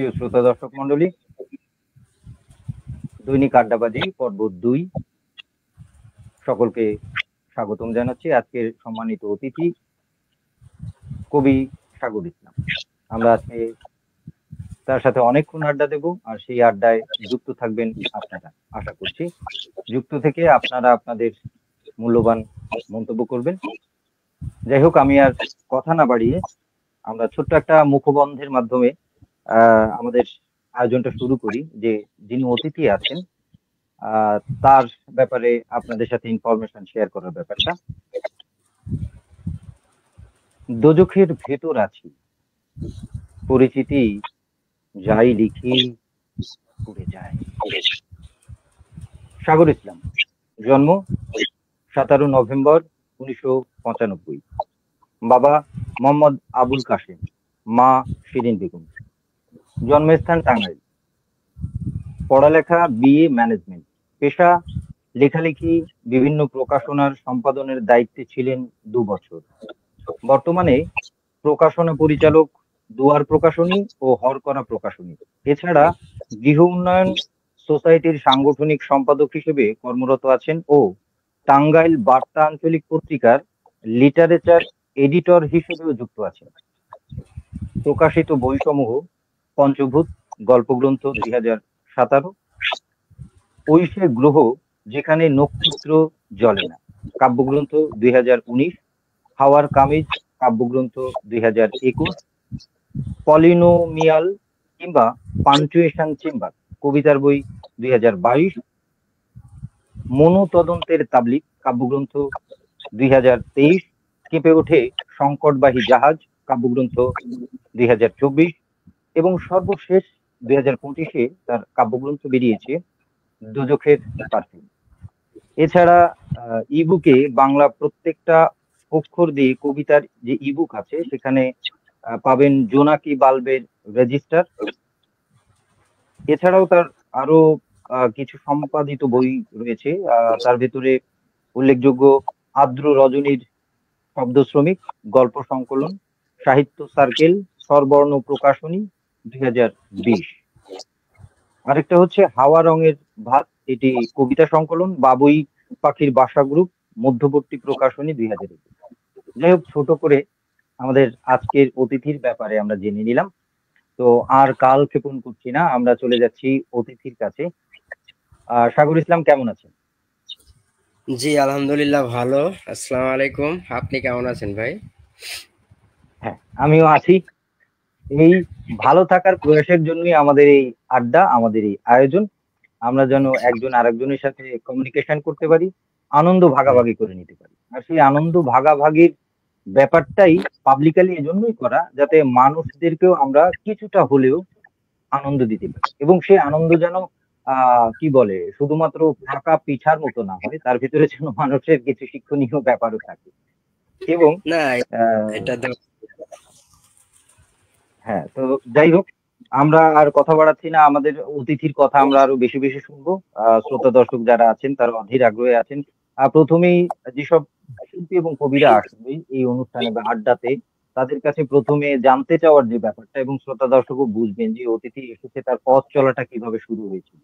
প্রিয় শ্রোতা দর্শক মন্ডলী, দৈনিক আড্ডাবাজি পর্ব 2 সকলকে স্বাগতম জানাচ্ছি। আজকের সম্মানিত অতিথি কবি সাগর ইসলাম। আমরা আজকে তার সাথে অনেকক্ষণ আড্ডা দেব, আর সেই আড্ডায় যুক্ত থাকবেন আপনারা, আশা করছি। যুক্ত থেকে আপনারা আপনাদের মূল্যবান মন্তব্য করবেন। যাই হোক, আমি আর কথা না বাড়িয়ে আমরা ছোট্ট একটা মুখবন্ধের মাধ্যমে আমাদের আয়োজনটা শুরু করি। যে যিনি অতিথি আছেন তার ব্যাপারে আপনাদের সাথে ইনফরমেশন শেয়ার করার ব্যাপারটা। দোজখের ভেতর আছি, পরিচিতি যাই লিখি উড়ে যায়। সাগর ইসলাম, জন্ম 17 নভেম্বর 1995। বাবা মোহাম্মদ আবুল কাশেম, মা শিরিন বেগম। জন্মস্থান টাঙ্গাইল। পড়ালেখা বিএ ম্যানেজমেন্ট। পেশা লেখালেখি, বিভিন্ন প্রকাশনার সম্পাদনের দায়িত্বে ছিলেন 2 বছর। বর্তমানে প্রকাশনা পরিচালক দুয়ার প্রকাশনী ও হরকরা প্রকাশনী। এছাড়া গৃহ উন্নয়ন সোসাইটির সাংগঠনিক সম্পাদক হিসেবে কর্মরত আছেন ও টাঙ্গাইল বার্তা আঞ্চলিক পত্রিকার লিটারেচার এডিটর হিসেবেও যুক্ত আছেন। প্রকাশিত বইসমূহ: পঞ্চভূত গল্পগ্রন্থ 2017, ঐশে গ্রহ যেখানে নক্ষত্র জ্বলে না কাব্যগ্রন্থ 2019, হাওয়ার কামিজ কাব্যগ্রন্থ 2021, পলিনোমিয়াল কিংবা পাঞ্চুয়েশন চেম্বার কবিতার বই 2022, মনো তদন্তের তাবলিগ কাব্যগ্রন্থ 2023, কেঁপে ওঠে সংকটবাহী জাহাজ কাব্যগ্রন্থ 2024, এবং সর্বশেষ 2025-এ তার কাব্যগ্রন্থ বেরিয়েছে দোজখের পারফিউম। এছাড়া ইবুকে বাংলা প্রত্যেকটা অক্ষর দিয়ে কবিতার যে ইবুক আছে সেখানে পাবেন জোনাকি বাল্বের রেজিস্টার। এছাড়াও তার আরো কিছু সম্পাদিত বই রয়েছে। তার ভেতরে উল্লেখযোগ্য আর্দ্র রজনীর শব্দ শ্রমিক গল্প সংকলন, সাহিত্য সার্কেল, স্বরবর্ণ প্রকাশনী 2020। আরেকটা হচ্ছে হাওয়া রঙের ভাত, এটি কবিতা সংকলন, বাবুই পাখির বাসা গ্রুপ, মধ্যবর্তী প্রকাশনী 2021। যাই হোক, ছোট করে আমাদের আজকের অতিথির ব্যাপারে আমরা জেনে নিলাম। তো আর কাল ক্ষেপণ করছি না, আমরা চলে যাচ্ছি অতিথির কাছে। সাগর ইসলাম, কেমন আছেন? জি আলহামদুলিল্লাহ ভালো। আসসালামু আলাইকুম, আপনি কেমন আছেন ভাই? হ্যাঁ, আমিও আছি। এই ভালো থাকার প্রয়াসের জন্যই আমাদের এই আড্ডা, আমাদের এই আয়োজন। আমরা যেন একজন আরেকজনের সাথে কমিউনিকেশন করতে পারি, আনন্দ ভাগাভাগি করে নিতে পারি। আর সেই আনন্দ ভাগাভাগির ব্যাপারটাই পাবলিকালি এজন্যই করা, যাতে মানুষদেরকেও আমরা কিছুটা হলেও আনন্দ দিতে পারি, এবং সেই আনন্দ যেন কি বলে শুধুমাত্র ফাঁকা পিঠার মতো না হয়, তার ভিতরে যেন মানুষের কিছু শিক্ষণীয় ব্যাপারও থাকে। এবং না, আহ, এটা তো হ্যাঁ, তো যাই হোক, আমরা আর কথা বাড়াচ্ছি না, আমাদের অতিথির কথা আমরা আরো বেশি বেশি শুনবো। শ্রোতা দর্শক যারা আছেন তারা অধীর আগ্রহে আছেন। প্রথমেই যেসব শিল্পী এবং কবিরা আসবে এই অনুষ্ঠানে বা আড্ডাতে, তাদের কাছে প্রথমে জানতে চাওয়ার যে ব্যাপারটা, এবং শ্রোতা দর্শকও বুঝবেন যে অতিথি এসেছে তার পথ চলাটা কিভাবে শুরু হয়েছিল।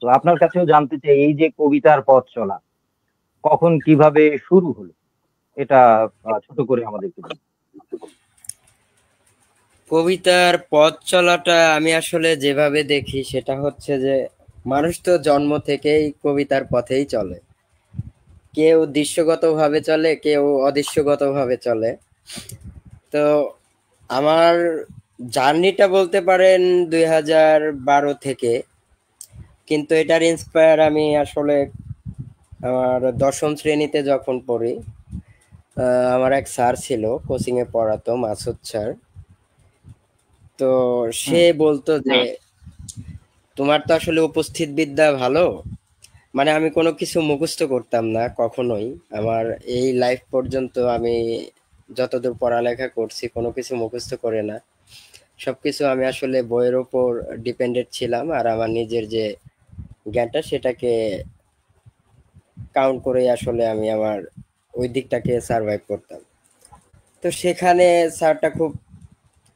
তো আপনার কাছেও জানতে চাই, এই যে কবিতার পথ চলা কখন কিভাবে শুরু হলো, এটা ছোট করে আমাদেরকে বলুন। কবিতার পথ চলাটা আমি আসলে যেভাবে দেখি সেটা হচ্ছে যে মানুষ তো জন্ম থেকেই কবিতার পথেই চলে। কেউ দৃশ্যগতভাবে চলে, কেউ অদৃশ্যগতভাবে চলে। তো আমার জার্নিটা বলতে পারেন 2012 থেকে, কিন্তু এটার ইন্সপায়ার আমি আসলে আমার 10ম শ্রেণীতে যখন পড়ি, আমার এক স্যার ছিল, কোচিং এ পড়াতো, মাসুদ স্যার। তো সে হুম। বলতো যে তোমার তো আসলে উপস্থিত বিদ্যা ভালো। মানে আমি কোনো কিছু মুখস্থ করতাম না কখনোই। আমার এই লাইফ পর্যন্ত আমি যতদূর পড়ালেখা করছি কোনো কিছু মুখস্থ করে না। সবকিছু আমি আসলে বইয়ের উপর ডিপেন্ডেন্ট ছিলাম, আর আমার নিজের যে জ্ঞানটা সেটাকে কাউন্ট করে আসলে আমি আমার ওই দিকটাকে সার্ভাইভ করতাম। তো সেখানে স্যারটা খুব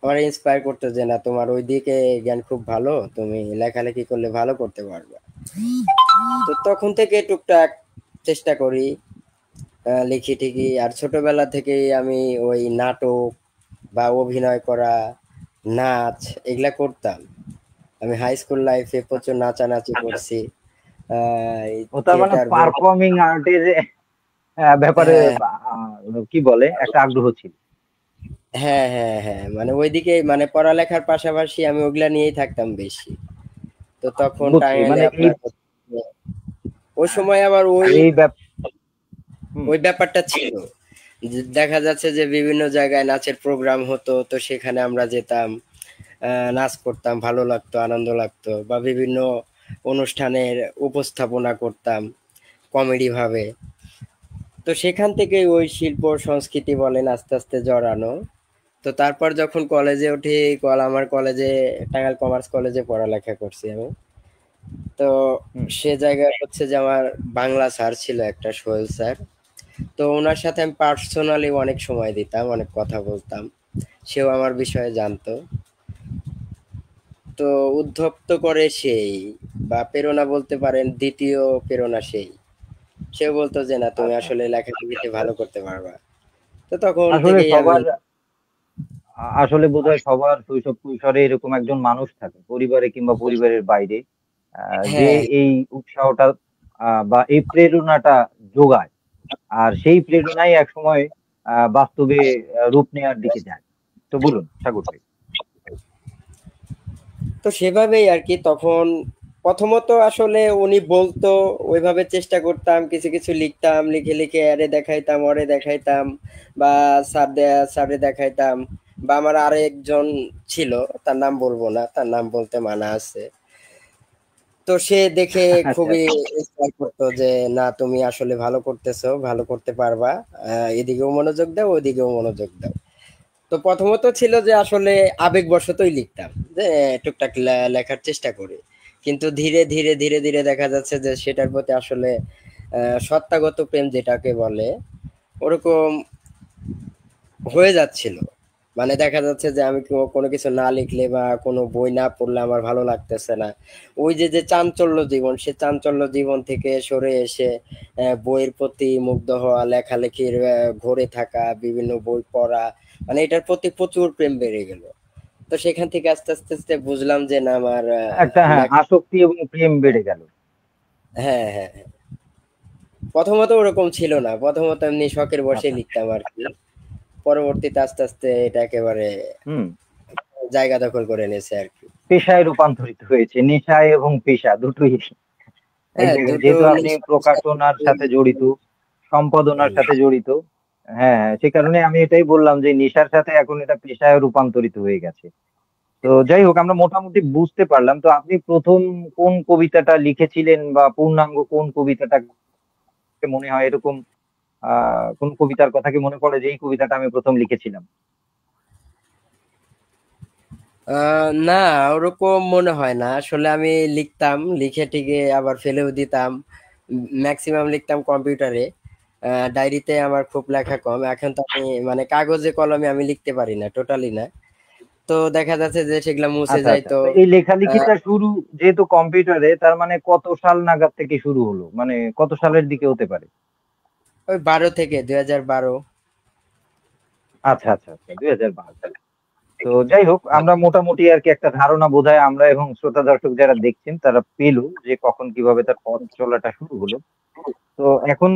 আমার ইন্সপায়ার করতো যে না তোমার ওইদিকে জ্ঞান খুব ভালো, তুমি লেখালেখি করলে ভালো করতে পারবে। তো তখন থেকে টুকটাক চেষ্টা করি, লিখি ঠিকই। আর ছোটবেলা থেকেই আমি ওই নাটক বা অভিনয় করা, নাচ এগুলা করতাম। আমি হাই স্কুল লাইফে প্রচুর নাচানাচি করছি। ও তার মানে থিয়েটার বল। পারফর্মিং আর্টের ব্যাপারে হ্যাঁ, কি বলে একটা আগ্রহ ছিল। হ্যাঁ, হ্যাঁ, হ্যাঁ, মানে ওইদিকে মানে পড়ালেখার পাশাপাশি আমি ওগুলা নিয়েই থাকতাম বেশি। তো তখন বুঝছি টাঙ্গাইলে মানে এই আপনার ওই সময় আবার ওই এই হুম, ওই ব্যাপারটা ছিল যে দেখা যাচ্ছে যে বিভিন্ন জায়গায় নাচের প্রোগ্রাম হতো, তো সেখানে আমরা যেতাম, নাচ করতাম, ভালো লাগতো, আনন্দ লাগতো, বা বিভিন্ন অনুষ্ঠানের উপস্থাপনা করতাম কমেডি ভাবে। তো সেখান থেকে ওই শিল্প সংস্কৃতি বলেন আস্তে আস্তে জড়ানো। তো তারপর যখন কলেজে উঠি, আমার কলেজে টাঙ্গাইল কমার্স কলেজে পড়ালেখা করছি আমি। তো হুম। সে জায়গায় হচ্ছে যে আমার বাংলা স্যার ছিল একটা, সোহেল স্যার। তো ওনার সাথে আমি পার্সোনালি অনেক সময় দিতাম, অনেক কথা বলতাম, সেও আমার বিষয়ে জানতো। তো উদ্ধপ্ত করে সেই, বা প্রেরণা বলতে পারেন, দ্বিতীয় প্রেরণা সেই। সেও বলতো যে না তুমি আচ্ছা, আসলে লেখালেখিতে ভালো করতে পারবা। তো তখন আসলে থেকেই আমি। সবার আসলে বোধহয় সবার শৈশব কৈশোরে এরকম একজন মানুষ থাকে পরিবারে কিংবা পরিবারের বাইরে, যে হ্যাঁ, এই উৎসাহটা বা এই প্রেরণাটা যোগায়। আর সেই প্রেরণাই একসময় বাস্তবে রূপ নেওয়ার দিকে যায়। তো বলুন সাগর ভাই। তো সেভাবেই আর কি তখন প্রথমত আসলে উনি বলতো, ওইভাবে চেষ্টা করতাম, কিছু কিছু লিখতাম, লিখে লিখে আরে দেখাইতাম, ওরে দেখাইতাম, বা স্যারে দেখাইতাম। বা আমার আরেকজন ছিল, তার নাম বলবো না, তার নাম বলতে মানা আছে। তো সে দেখে আচ্ছা, খুবই ইন্সপায়ার করতো যে না তুমি আসলে ভালো করতেছো, ভালো করতে পারবা, এদিকেও মনোযোগ দাও, ওইদিকেও মনোযোগ দাও। তো প্রথমত ছিল যে আসলে আবেগবশতই লিখতাম, যে টুকটাক লেখার চেষ্টা করি। কিন্তু ধীরে ধীরে ধীরে ধীরে দেখা যাচ্ছে যে সেটার প্রতি আসলে সত্তাগত প্রেম যেটাকে বলে, ওরকম হয়ে যাচ্ছিল। মানে দেখা যাচ্ছে যে আমি কোনো কিছু না লিখলে বা কোনো বই না পড়লে আমার ভালো লাগতেছে না। ওই যে যে চাঞ্চল্য জীবন, সে চাঞ্চল্য জীবন থেকে সরে এসে বইয়ের প্রতি মুগ্ধ হওয়া, লেখালেখির ঘরে থাকা, বিভিন্ন বই পড়া, মানে এটার প্রতি প্রচুর প্রেম বেড়ে গেল। তো সেখান থেকে আস্তে আস্তে আস্তে বুঝলাম যে না আমার একটা হ্যাঁ লেখা। আসক্তি এবং প্রেম বেড়ে গেল। হ্যাঁ, হ্যাঁ, হ্যাঁ। প্রথমত ওরকম ছিল না, প্রথমত এমনি শখের বসে আচ্ছা, লিখতাম আর কি। পরবর্তীতে আস্তে আস্তে এটা একেবারে হুম। জায়গা দখল করে নিয়েছে আর কি। পেশায় রূপান্তরিত হয়েছে, নেশায় এবং পেশা দুটোই এক হ্যাঁ, জায়গায়, দুটো যেহেতু আপনি নেশার সাথে প্রকাশনার সাথে জড়িত, সম্পাদনার হুম। সাথে জড়িত। হ্যাঁ, হ্যাঁ, সে কারণে আমি এটাই বললাম যে নেশার সাথে এখন এটা পেশায় রূপান্তরিত হয়ে গেছে। তো যাই হোক, আমরা মোটামুটি বুঝতে পারলাম। তো আপনি প্রথম কোন কবিতাটা লিখেছিলেন বা পূর্ণাঙ্গ কোন কবিতাটা মনে হয় এরকম কোন কবিতার কথা কি মনে পড়ে যে এই কবিতাটা আমি প্রথম লিখেছিলাম? না, ওরকম মনে হয় না আসলে। আমি লিখতাম, লিখে টিকে আবার ফেলেও দিতাম। ম্যাক্সিমাম লিখতাম কম্পিউটারে। ডায়েরিতে আমার খুব লেখা কম। এখন তো আমি মানে কাগজে কলমে আমি লিখতে পারি না, টোটালি না। তো দেখা যাচ্ছে যে সেগুলা মুছে আচ্ছা, আচ্ছা। যাইতো। তো এই আহ, লেখালেখিটা শুরু যেহেতু কম্পিউটারে, তার মানে কত সাল নাগাদ থেকে শুরু হলো, মানে কত সালের দিকে হতে পারে? ওই 12 থেকে 2012। আচ্ছা, আচ্ছা, আচ্ছা, 2012 সালে। তো যাই হোক, আমরা মোটামুটি আর কি একটা ধারণা বোধহয় আমরা এবং শ্রোতা দর্শক যারা দেখছেন তারা পেল যে কখন কিভাবে তার পথ চলাটা শুরু হলো। তো এখন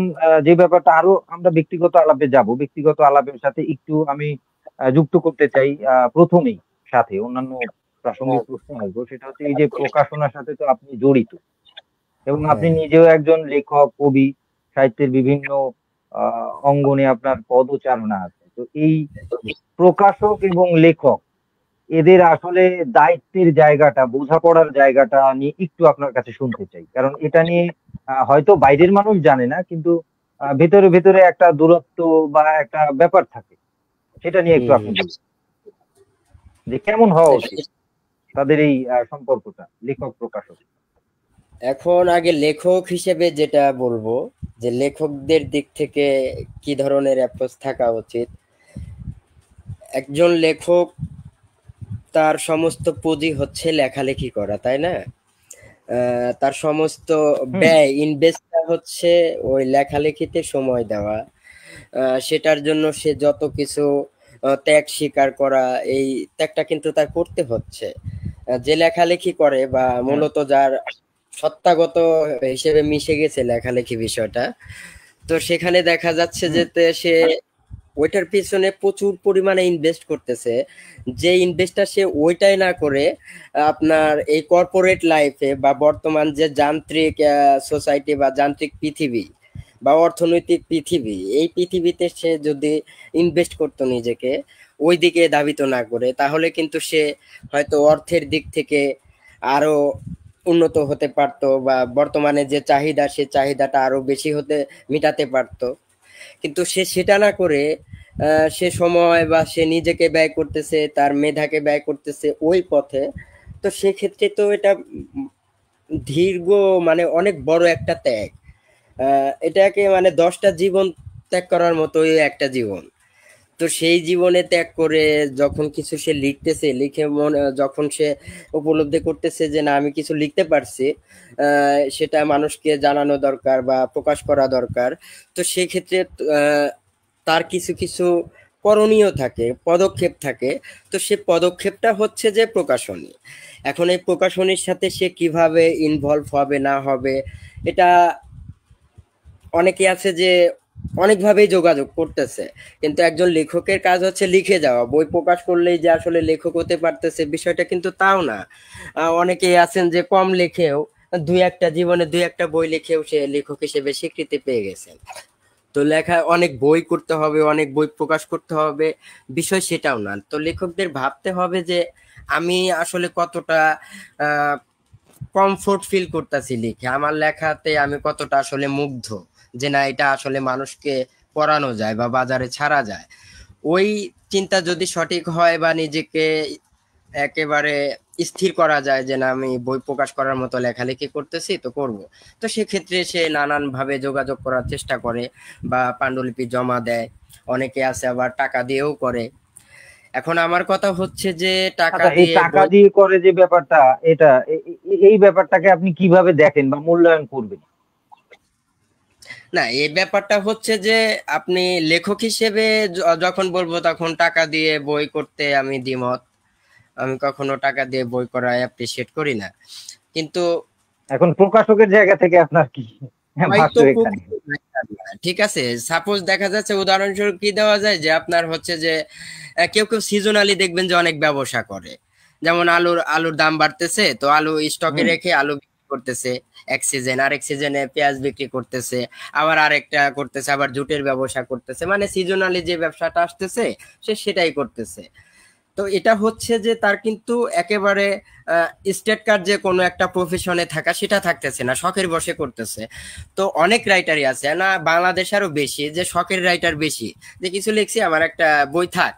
যে ব্যাপারটা আরো আমরা ব্যক্তিগত আলাপে যাব, ব্যক্তিগত আলাপের সাথে একটু আমি যুক্ত করতে চাই প্রথমেই, সাথে অন্যান্য প্রাসঙ্গিক প্রশ্ন আসবো, সেটা হচ্ছে এই যে প্রকাশনার সাথে তো আপনি জড়িত এবং আপনি হ্যাঁ, নিজেও একজন লেখক, কবি, সাহিত্যের বিভিন্ন অঙ্গনে আপনার পদচারণা আছে। তো এই প্রকাশক এবং লেখক এদের আসলে দায়িত্বের জায়গাটা, বোঝাপড়ার জায়গাটা নিয়ে একটু আপনার কাছে শুনতে চাই। কারণ এটা নিয়ে হয়তো বাইরের মানুষ জানে না, কিন্তু ভেতরে ভেতরে একটা দূরত্ব বা একটা ব্যাপার থাকে। সেটা নিয়ে একটু হুম, আপনি হুম। বলুন যে কেমন হওয়া উচিত তাদের এই সম্পর্কটা, লেখক প্রকাশক। এখন আগে লেখক হিসেবে যেটা বলবো, যে লেখকদের দিক থেকে কি ধরনের অ্যাপ্রোচ থাকা উচিত। একজন লেখক তার সমস্ত পুঁজি হচ্ছে লেখালেখি করা, তাই না? তার সমস্ত হুম। ব্যয় ইনভেস্টটা হচ্ছে ওই লেখালেখিতে সময় দেওয়া। সেটার জন্য সে যত কিছু ত্যাগ স্বীকার করা, এই ত্যাগটা কিন্তু তার করতে হচ্ছে। যে লেখালেখি করে বা হুম। মূলত যার সত্তাগত হিসেবে মিশে গেছে লেখালেখি বিষয়টা, তো সেখানে দেখা যাচ্ছে যে হুম। সে ওইটার পিছনে প্রচুর পরিমাণে ইনভেস্ট করতেছে। যে ইনভেস্টটা সে ওইটাই না করে আপনার এই কর্পোরেট লাইফে বা বর্তমান যে যান্ত্রিক সোসাইটি বা যান্ত্রিক পৃথিবী বা অর্থনৈতিক পৃথিবী, এই পৃথিবীতে সে যদি ইনভেস্ট করতো নিজেকে, ওই দিকে ধাবিত না করে, তাহলে কিন্তু সে হয়তো অর্থের দিক থেকে আরো উন্নত হতে পারতো বা বর্তমানে যে চাহিদা সে চাহিদাটা আরো বেশি হতে মিটাতে পারতো। কিন্তু সে সেটা না করে সে সময় বা সে নিজেকে ব্যয় করতেছে, তার মেধাকে ব্যয় করতেছে ওই পথে। তো সেক্ষেত্রে তো এটা দীর্ঘ, মানে অনেক বড় একটা ত্যাগ। এটাকে মানে 10টা জীবন ত্যাগ করার মতোই একটা জীবন। তো সেই জীবনে ত্যাগ করে যখন কিছু সে লিখতেছে, লিখে মনে যখন সে উপলব্ধি করতেছে যে না আমি কিছু লিখতে পারছি, সেটা মানুষকে জানানো দরকার বা প্রকাশ করা দরকার। তো সেক্ষেত্রে আহ, তার কিছু কিছু করণীয় থাকে, পদক্ষেপ থাকে। তো সে পদক্ষেপটা হচ্ছে যে প্রকাশনী। এখন এই প্রকাশনীর সাথে সে কিভাবে ইনভলভ হবে না হবে, এটা অনেকে আছে যে অনেকভাবেই যোগাযোগ করতেছে। কিন্তু একজন লেখকের কাজ হচ্ছে লিখে যাওয়া, বই প্রকাশ করলেই যে আসলে লেখক হতে পারতেছে বিষয়টা কিন্তু তাও না। অনেকেই আছেন যে কম লেখেও, দুই একটা জীবনে দুই একটা বই লিখেও সে লেখক হিসেবে স্বীকৃতি পেয়ে গেছেন। তো লেখা অনেক বই করতে হবে, অনেক বই প্রকাশ করতে হবে, বিষয় সেটাও না। তো লেখকদের ভাবতে হবে যে আমি আসলে কতটা কমফোর্ট ফিল করতেছি লিখে, আমার লেখাতে আমি কতটা আসলে মুগ্ধ, যে না এটা আসলে মানুষকে পড়ানো যায় বা বাজারে ছাড়া যায়। ওই চিন্তা যদি সঠিক হয় বা নিজেকে একেবারে স্থির করা যায় যে না আমি বই প্রকাশ করার মতো লেখালেখি করতেছি তো করব, তো সেক্ষেত্রে সে নানান ভাবে যোগাযোগ করার চেষ্টা করে বা পাণ্ডুলিপি জমা দেয়। অনেকে আছে আবার টাকা দিয়েও করে। এখন আমার কথা হচ্ছে যে টাকা আচ্ছা, এই দিয়ে টাকা বই, দিয়ে করে যে ব্যাপারটা, এটা এই ব্যাপারটাকে আপনি কিভাবে দেখেন বা মূল্যায়ন করবেন? না এই ব্যাপারটা হচ্ছে যে আপনি লেখক হিসেবে যখন বলবো তখন টাকা দিয়ে বই করতে আমি দ্বিমত। আমি কখনো টাকা দিয়ে বই করা অ্যাপ্রিসিয়েট করি না। কিন্তু এখন প্রকাশকের জায়গা থেকে আপনার কি ভাষ্য হয়তো এখানে? ঠিক আছে, সাপোজ দেখা যাচ্ছে উদাহরণস্বরূপ কি দেওয়া যায় যে আপনার হচ্ছে যে কেউ কেউ সিজনালি দেখবেন যে অনেক ব্যবসা করে। যেমন আলুর আলুর দাম বাড়তেছে, তো আলু স্টকে হুম। রেখে আলু বিক্রি করতেছে এক সিজন, আরেক সিজনে পেঁয়াজ বিক্রি করতেছে, আবার আরেকটা করতেছে, আবার জুটের ব্যবসা করতেছে, মানে সিজনালি যে ব্যবসাটা আসতেছে সে সেটাই করতেছে। তো এটা হচ্ছে যে তার কিন্তু একেবারে স্টেট কার্ড যে কোনো একটা প্রফেশনে থাকা সেটা থাকতেছে না, শখের বশে করতেছে। তো অনেক রাইটারই আছে না, বাংলাদেশ আরো বেশি, যে শখের রাইটার বেশি, যে কিছু লিখছি আমার একটা বই থাক,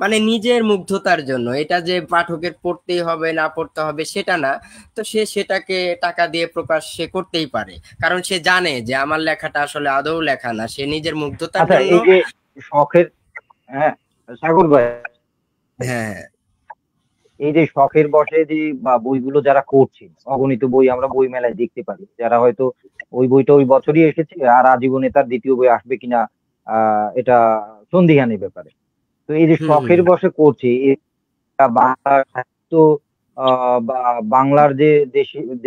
মানে নিজের মুগ্ধতার জন্য, এটা যে পাঠকের পড়তেই হবে না পড়তে হবে সেটা না। তো সে সেটাকে টাকা দিয়ে প্রকাশ সে করতেই পারে, কারণ সে জানে যে আমার লেখাটা আসলে আদৌ লেখা না, সে নিজের মুগ্ধতার আচ্ছা, জন্য। এই যে শখের, হ্যাঁ, সাগর ভাই, হ্যাঁ, এই যে শখের বশে যে বা বইগুলো যারা করছে, অগণিত বই আমরা বই মেলায় দেখতে পারি, যারা হয়তো ওই বইটা ওই বছরই এসেছে আর আজীবনে তার দ্বিতীয় বই আসবে কিনা এটা সন্দিহানের ব্যাপারে। তো এই যে হুম হুম। শখের বশে করছে, এটা বাংলা সাহিত্য বা বাংলার যে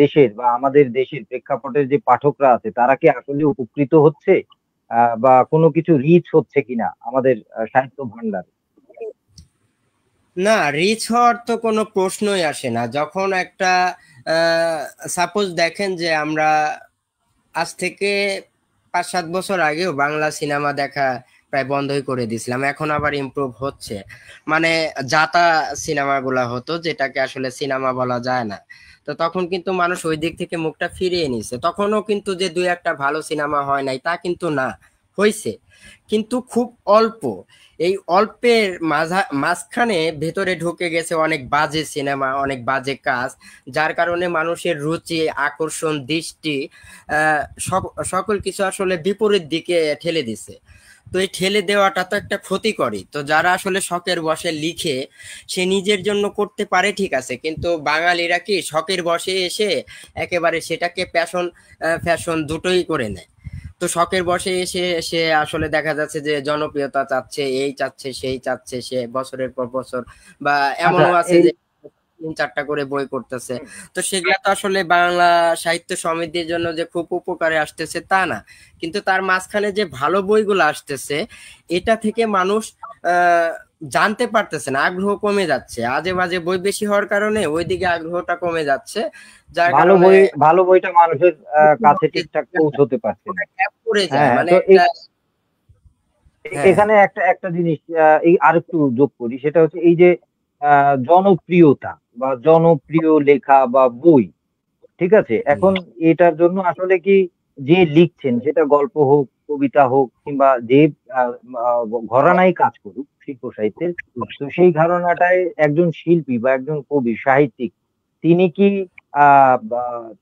দেশের বা আমাদের দেশের প্রেক্ষাপটের যে পাঠকরা আছে তারা কি আসলে উপকৃত হচ্ছে, বা কোনো কিছু রিচ হচ্ছে কিনা আমাদের সাহিত্য ভান্ডার? না, রিচ হওয়ার তো কোনো প্রশ্নই আসে না। যখন একটা সাপোজ দেখেন যে আমরা আজ থেকে 5-7 বছর আগেও বাংলা সিনেমা দেখা প্রায় বন্ধই করে দিয়েছিলাম, এখন আবার ইমপ্রুভ হচ্ছে। মানে যাতা সিনেমাগুলা হতো, যেটাকে আসলে সিনেমা বলা যায় না। তো তখন কিন্তু মানুষ ওই দিক থেকে মুখটা ফিরিয়ে নিছে, তখনও কিন্তু যে দুই একটা ভালো সিনেমা হয় নাই তা কিন্তু না, হয়েছে, কিন্তু খুব অল্প। এই অল্পের মাঝখানে ভেতরে ঢুকে গেছে অনেক বাজে সিনেমা, অনেক বাজে কাজ, যার কারণে মানুষের রুচি, আকর্ষণ, দৃষ্টি সকল কিছু আসলে বিপরীত দিকে ঠেলে দিছে। তো এই ঠেলে দেওয়াটা তো একটা ক্ষতিকরই। তো যারা আসলে শখের বশে লিখে, সে নিজের জন্য করতে পারে ঠিক আছে, কিন্তু বাঙালিরা কি শখের বশে এসে একেবারে সেটাকে প্যাশন ফ্যাশন দুটোই করে নেয়। তো শখের বশে এসে সে আসলে দেখা যাচ্ছে যে জনপ্রিয়তা চাচ্ছে, এই চাচ্ছে সেই চাচ্ছে, সে বছরের পর বছর, বা আচ্ছা এমনও আছে এই যে 3-4টা করে বই করতেছে। তো সেগুলা তো আসলে বাংলা সাহিত্য সমৃদ্ধির জন্য যে খুব উপকারে আসতেছে তা না, কিন্তু তার মাঝখানে যে ভালো বইগুলো আসতেছে, এটা থেকে মানুষ আহ জানতে পারতেছে না, আগ্রহ কমে যাচ্ছে। আজে বাজে বই বেশি হওয়ার কারণে ওইদিকে আগ্রহটা কমে যাচ্ছে, যার ভালো কারণে বই, ভালো বইটা মানুষের কাছে ঠিকঠাক পৌঁছতে পারছে না। গ্যাপ পড়ে যায়, হ্যাঁ, মানে তো একটা। হ্যাঁ, এখানে একটা একটা জিনিস এই আরেকটু যোগ করি, সেটা হচ্ছে এই যে জনপ্রিয়তা বা জনপ্রিয় লেখা বা বই, ঠিক আছে? এখন এটার জন্য আসলে কি যে লিখছেন, সেটা গল্প হোক, কবিতা হোক, কিংবা যে আহ, আহ, ঘরানায় কাজ করুক শিল্প সাহিত্যের, তো সেই ঘরানাটায় একজন শিল্পী বা একজন কবি সাহিত্যিক, তিনি কি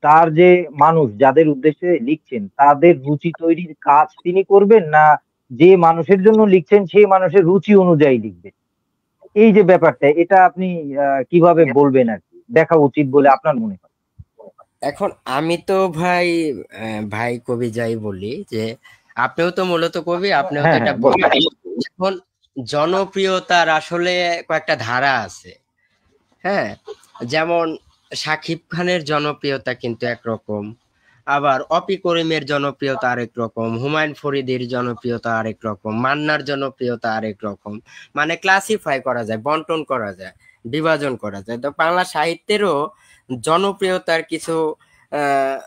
তার যে মানুষ যাদের উদ্দেশ্যে লিখছেন তাদের রুচি তৈরির কাজ তিনি করবেন, না যে মানুষের জন্য লিখছেন সেই মানুষের রুচি অনুযায়ী লিখবেন? এই যে ব্যাপারটা, এটা আপনি কিভাবে বলবেন আর কি দেখা উচিত বলে আপনার মনে হয়? এখন আমি তো ভাই, ভাই কবি যাই বলি যে আপনিও তো মূলত কবি, আপনিও তো হ্যাঁ, এটা হ্যাঁ, বলুন। বলেন। এখন জনপ্রিয়তার আসলে কয়েকটা ধারা আছে। হ্যাঁ, যেমন শাকিব খানের জনপ্রিয়তা কিন্তু একরকম, আবার অপি করিমের জনপ্রিয়তা আরেক রকম, হুমায়ুন ফরিদের জনপ্রিয়তা আরেক রকম, মান্নার জনপ্রিয়তা আরেক রকম। মানে ক্লাসিফাই করা যায়, বন্টন করা যায়, বিভাজন করা যায়। তো বাংলা সাহিত্যেরও জনপ্রিয়তার কিছু আহ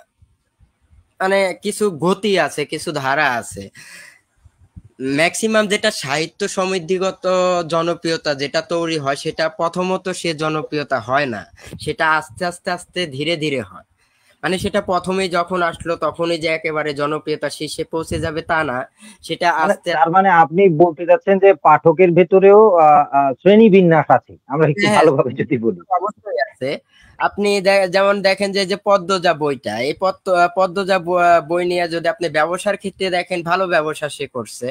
মানে কিছু গতি আছে, কিছু ধারা আছে। ম্যাক্সিমাম যেটা সাহিত্য সমৃদ্ধিগত জনপ্রিয়তা যেটা তৈরি হয়, সেটা প্রথমত সে জনপ্রিয়তা হয় না, সেটা আস্তে আস্তে আস্তে ধীরে ধীরে হয়। মানে সেটা প্রথমেই যখন আসলো তখনই যে একেবারে জনপ্রিয়তা শীর্ষে পৌঁছে যাবে তা না, সেটা মানে আস্তে তার মানে আপনি বলতে চাচ্ছেন যে পাঠকের ভেতরেও শ্রেণী বিন্যাস আছে, আমরা একটু হ্যাঁ, ভালোভাবে যদি বলি। অবশ্যই আছে। আপনি যেমন দেখেন যে যে পদ্মজা বইটা, এই পদ্মজা বই নিয়ে যদি আপনি ব্যবসার ক্ষেত্রে দেখেন, ভালো ব্যবসা সে করছে।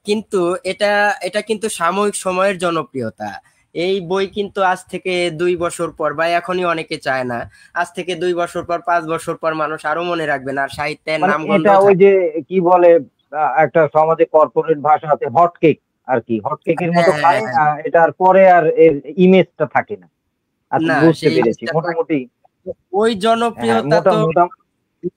কিন্তু এটা এটা কিন্তু সাময়িক সময়ের জনপ্রিয়তা। এই বই কিন্তু আজ থেকে 2 বছর পর, বা এখনই অনেকে চায় না, আজ থেকে 2 বছর পর, 5 বছর পর মানুষ আরো মনে রাখবে না, আর সাহিত্যের মানে নামগন্ধ এটা ওই থাকবে। যে কি বলে, একটা সমাজে কর্পোরেট ভাষা আছে হট কেক, আর কি হট কেকের মতো হ্যাঁ, হ্যাঁ, খায়, হ্যাঁ। এটার পরে আর এর ইমেজটা থাকে না। আচ্ছা, না, বুঝতে সেই পেরেছি জিনিসটা মোটামুটি। ওই হ্যাঁ, জনপ্রিয়তা মোটা তো মোটা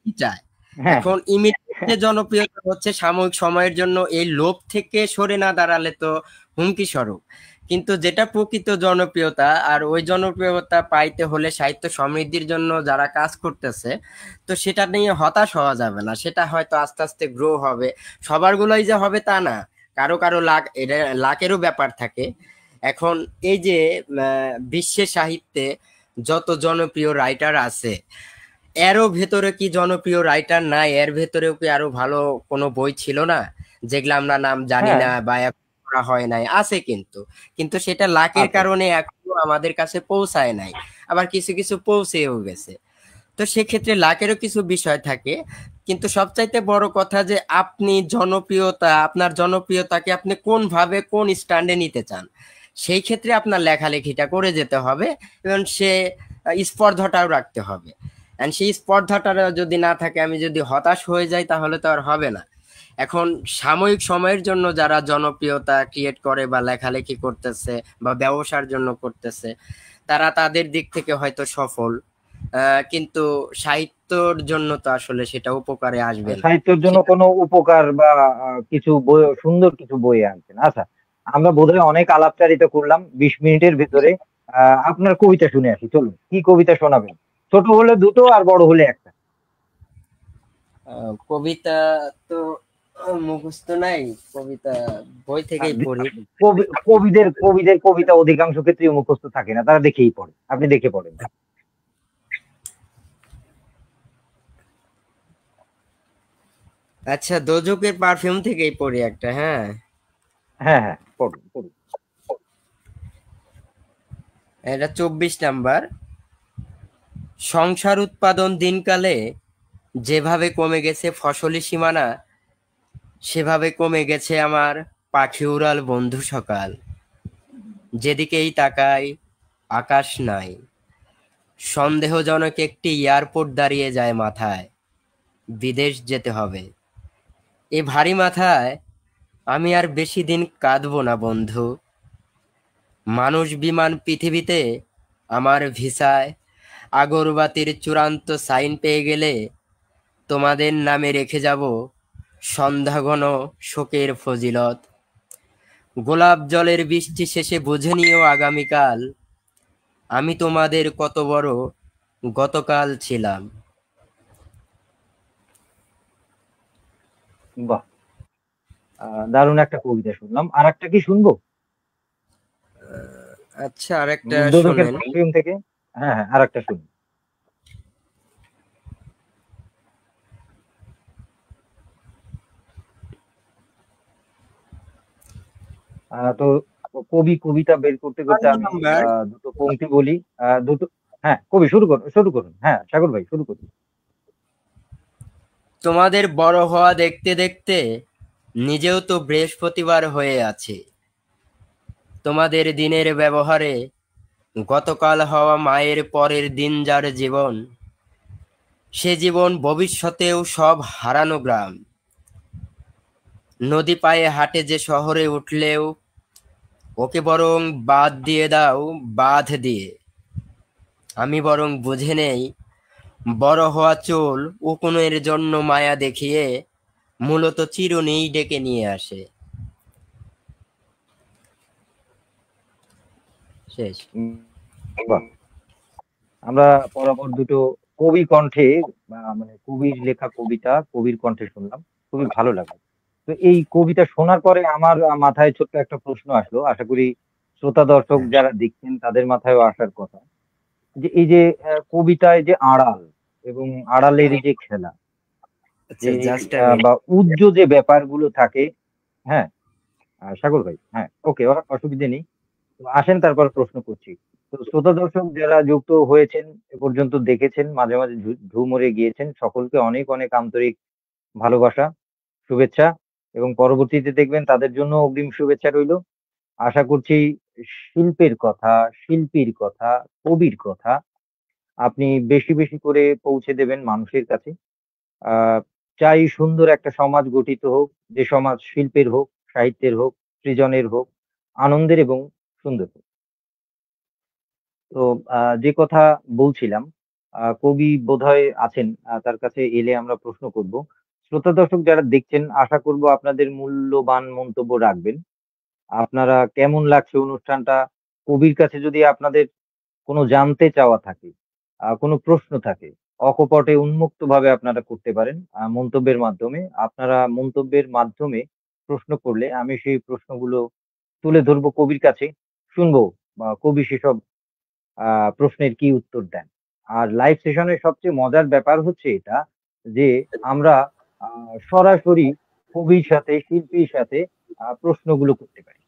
কি চায়। হ্যাঁ, এখন ইমিডিয়েট যে জনপ্রিয়তা হচ্ছে সাময়িক সময়ের জন্য, এই লোভ থেকে সরে না দাঁড়ালে তো হুমকি স্বরূপ। কিন্তু যেটা প্রকৃত জনপ্রিয়তা, আর ওই জনপ্রিয়তা পাইতে হলে সাহিত্য সমৃদ্ধির জন্য যারা কাজ করতেছে, তো সেটা নিয়ে হতাশ হওয়া যাবে না, সেটা হয়তো আস্তে আস্তে গ্রো হবে। সবার গুলোই যে হবে তা না, কারো কারো লাক, এটা লাকেরও ব্যাপার থাকে। এখন এই যে বিশ্বের সাহিত্যে যত জনপ্রিয় রাইটার আছে, এরও ভেতরে কি জনপ্রিয় রাইটার নাই? এর ভেতরেও কি আরো ভালো কোনো বই ছিল না, যেগুলো আমরা নাম জানি হ্যাঁ, না বা এখন পড়া হয় নাই? আছে কিন্তু, কিন্তু সেটা লাকের আছে। কারণে এখনো আমাদের কাছে পৌঁছায় নাই, আবার কিছু কিছু পৌঁছেও গেছে। তো সেক্ষেত্রে লাকেরও কিছু বিষয় থাকে। কিন্তু সবচাইতে বড় কথা যে আপনি জনপ্রিয়তা, আপনার জনপ্রিয়তাকে আপনি কোন ভাবে কোন স্ট্যান্ডে নিতে চান, সেই ক্ষেত্রে আপনার লেখালেখিটা করে যেতে হবে, এবং সে স্পর্ধাটাও রাখতে হবে। এন্ড সেই স্পর্ধাটা যদি না থাকে, আমি যদি হতাশ হয়ে যাই, তাহলে তো আর হবে না। এখন সাময়িক সময়ের জন্য যারা জনপ্রিয়তা ক্রিয়েট করে বা লেখালেখি করতেছে বা ব্যবসার জন্য করতেছে, তারা তাদের দিক থেকে হয়তো সফল, কিন্তু সাহিত্যর জন্য তো আসলে সেটা উপকারে আসবে না। সাহিত্যের জন্য সেটা কোনো উপকার বা কিছু বই, সুন্দর কিছু বই আনছেন। আচ্ছা, আমরা বোধহয় অনেক আলাপচারিতা করলাম 20 মিনিটের ভেতরে। আপনার কবিতা শুনে আসি, চলুন। কি কবিতা শোনাবেন? ছোট হলে দুটো আর বড় হলে একটা। কবিতা তো মুখস্থ নাই, কবিতা বই আর থেকেই পড়ি। কবিদের কবিদের কবিতা অধিকাংশ ক্ষেত্রেই মুখস্থ থাকে না, তারা দেখেই পড়ে। আপনি দেখে পড়েন। আচ্ছা, দোজকের পারফিউম থেকেই পড়ি একটা, হ্যাঁ। হ্যাঁ, হ্যাঁ, পড়ুন, পড়ুন। এটা 24 নাম্বার। সংসার উৎপাদন দিনকালে যেভাবে কমে গেছে ফসলি সীমানা, সেভাবে কমে গেছে আমার পাখি উড়াল বন্ধু সকাল। যেদিকেই তাকাই আকাশ নাই, সন্দেহজনক একটি এয়ারপোর্ট দাঁড়িয়ে যায় মাথায়, বিদেশ যেতে হবে। এ ভারী মাথায় আমি আর বেশি দিন কাঁদবো না বন্ধু। মানুষ বিমান পৃথিবীতে আমার ভিসায় আগরবাতির চূড়ান্ত সাইন পেয়ে গেলে তোমাদের নামে রেখে যাব সন্ধ্যাঘন শোকের ফজিলত। গোলাপ জলের বৃষ্টি শেষে বুঝে নিও আগামীকাল আমি তোমাদের কত বড় গতকাল ছিলাম। বাহ, দারুণ একটা কবিতা শুনলাম। আর একটা কি শুনবো? আচ্ছা, আরেকটা দোদকের শোনেন। পারফিউম থেকে। হ্যাঁ হ্যাঁ, আর একটা শুনি। তো কবিতা বের করতে করতে আমি নাম্বার, দুটো পংক্তি বলি। দুটো। হ্যাঁ, কবি শুরু করুন, শুরু করুন। হ্যাঁ, সাগর ভাই শুরু করুন। তোমাদের বড় হওয়া দেখতে দেখতে নিজেও তো বৃহস্পতিবার হয়ে আছে। তোমাদের দিনের ব্যবহারে গতকাল হওয়া মায়ের পরের দিন যার জীবন, সে জীবন ভবিষ্যতেও সব হারানো গ্রাম। নদী পায়ে হাঁটে যে শহরে উঠলেও ওকে বরং বাদ দিয়ে দাও বাঁধ দিয়ে। আমি বরং বুঝে নেই বড় হওয়া চুল উকুনের জন্য মায়া দেখিয়ে মূলত চিরুনিই ডেকে নিয়ে আসে। শেষ। উম, বাহ। আমরা পরপর দুটো কবি কণ্ঠে, মানে কবির লেখা কবিতা কবির কণ্ঠে শুনলাম, খুবই ভালো লাগলো। তো এই কবিতা শোনার পরে আমার মাথায় ছোট্ট একটা প্রশ্ন আসলো, আশা করি শ্রোতা দর্শক হ্যাঁ, যারা দেখছেন তাদের মাথায়ও আসার কথা। যে এই যে কবিতায় যে আড়াল এবং আড়ালের যে খেলা, আচ্ছা, যে জাস্ট আ বা মিনিট। উজ্জ যে ব্যাপারগুলো থাকে। হ্যাঁ, সাগর ভাই, হ্যাঁ ওকে, অসুবিধে নেই। তো আসেন তারপর প্রশ্ন করছি। তো শ্রোতা দর্শক যারা যুক্ত হয়েছেন, এ পর্যন্ত দেখেছেন, মাঝে মাঝে ঝুমরে গিয়েছেন, সকলকে অনেক অনেক আন্তরিক ভালোবাসা, শুভেচ্ছা, এবং পরবর্তীতে দেখবেন তাদের জন্য অগ্রিম শুভেচ্ছা রইল। আশা করছি শিল্পের কথা, শিল্পীর কথা, কবির কথা আপনি বেশি বেশি করে পৌঁছে দেবেন মানুষের কাছে। আহ চাই সুন্দর একটা সমাজ গঠিত হোক, যে সমাজ শিল্পের হোক, সাহিত্যের হোক, সৃজনের হোক, আনন্দের এবং সুন্দর হোক। তো যে কথা বলছিলাম, কবি বোধহয় আছেন, তার কাছে এলে আমরা প্রশ্ন করব। শ্রোতা দর্শক যারা দেখছেন, আশা করব আপনাদের মূল্যবান মন্তব্য রাখবেন। আপনারা কেমন লাগছে অনুষ্ঠানটা? কবির কাছে যদি আপনাদের কোনো জানতে চাওয়া থাকে, কোনো প্রশ্ন থাকে, অকপটে উন্মুক্ত ভাবে আপনারা করতে পারেন মন্তব্যের মাধ্যমে। আপনারা মন্তব্যের মাধ্যমে প্রশ্ন করলে আমি সেই প্রশ্নগুলো তুলে ধরবো কবির কাছে, শুনবো কবি সেসব প্রশ্নের কি উত্তর দেন। আর লাইভ সেশনের সবচেয়ে মজার ব্যাপার হচ্ছে এটা, যে আমরা সরাসরি কবির সাথে, শিল্পীর সাথে প্রশ্নগুলো করতে পারি।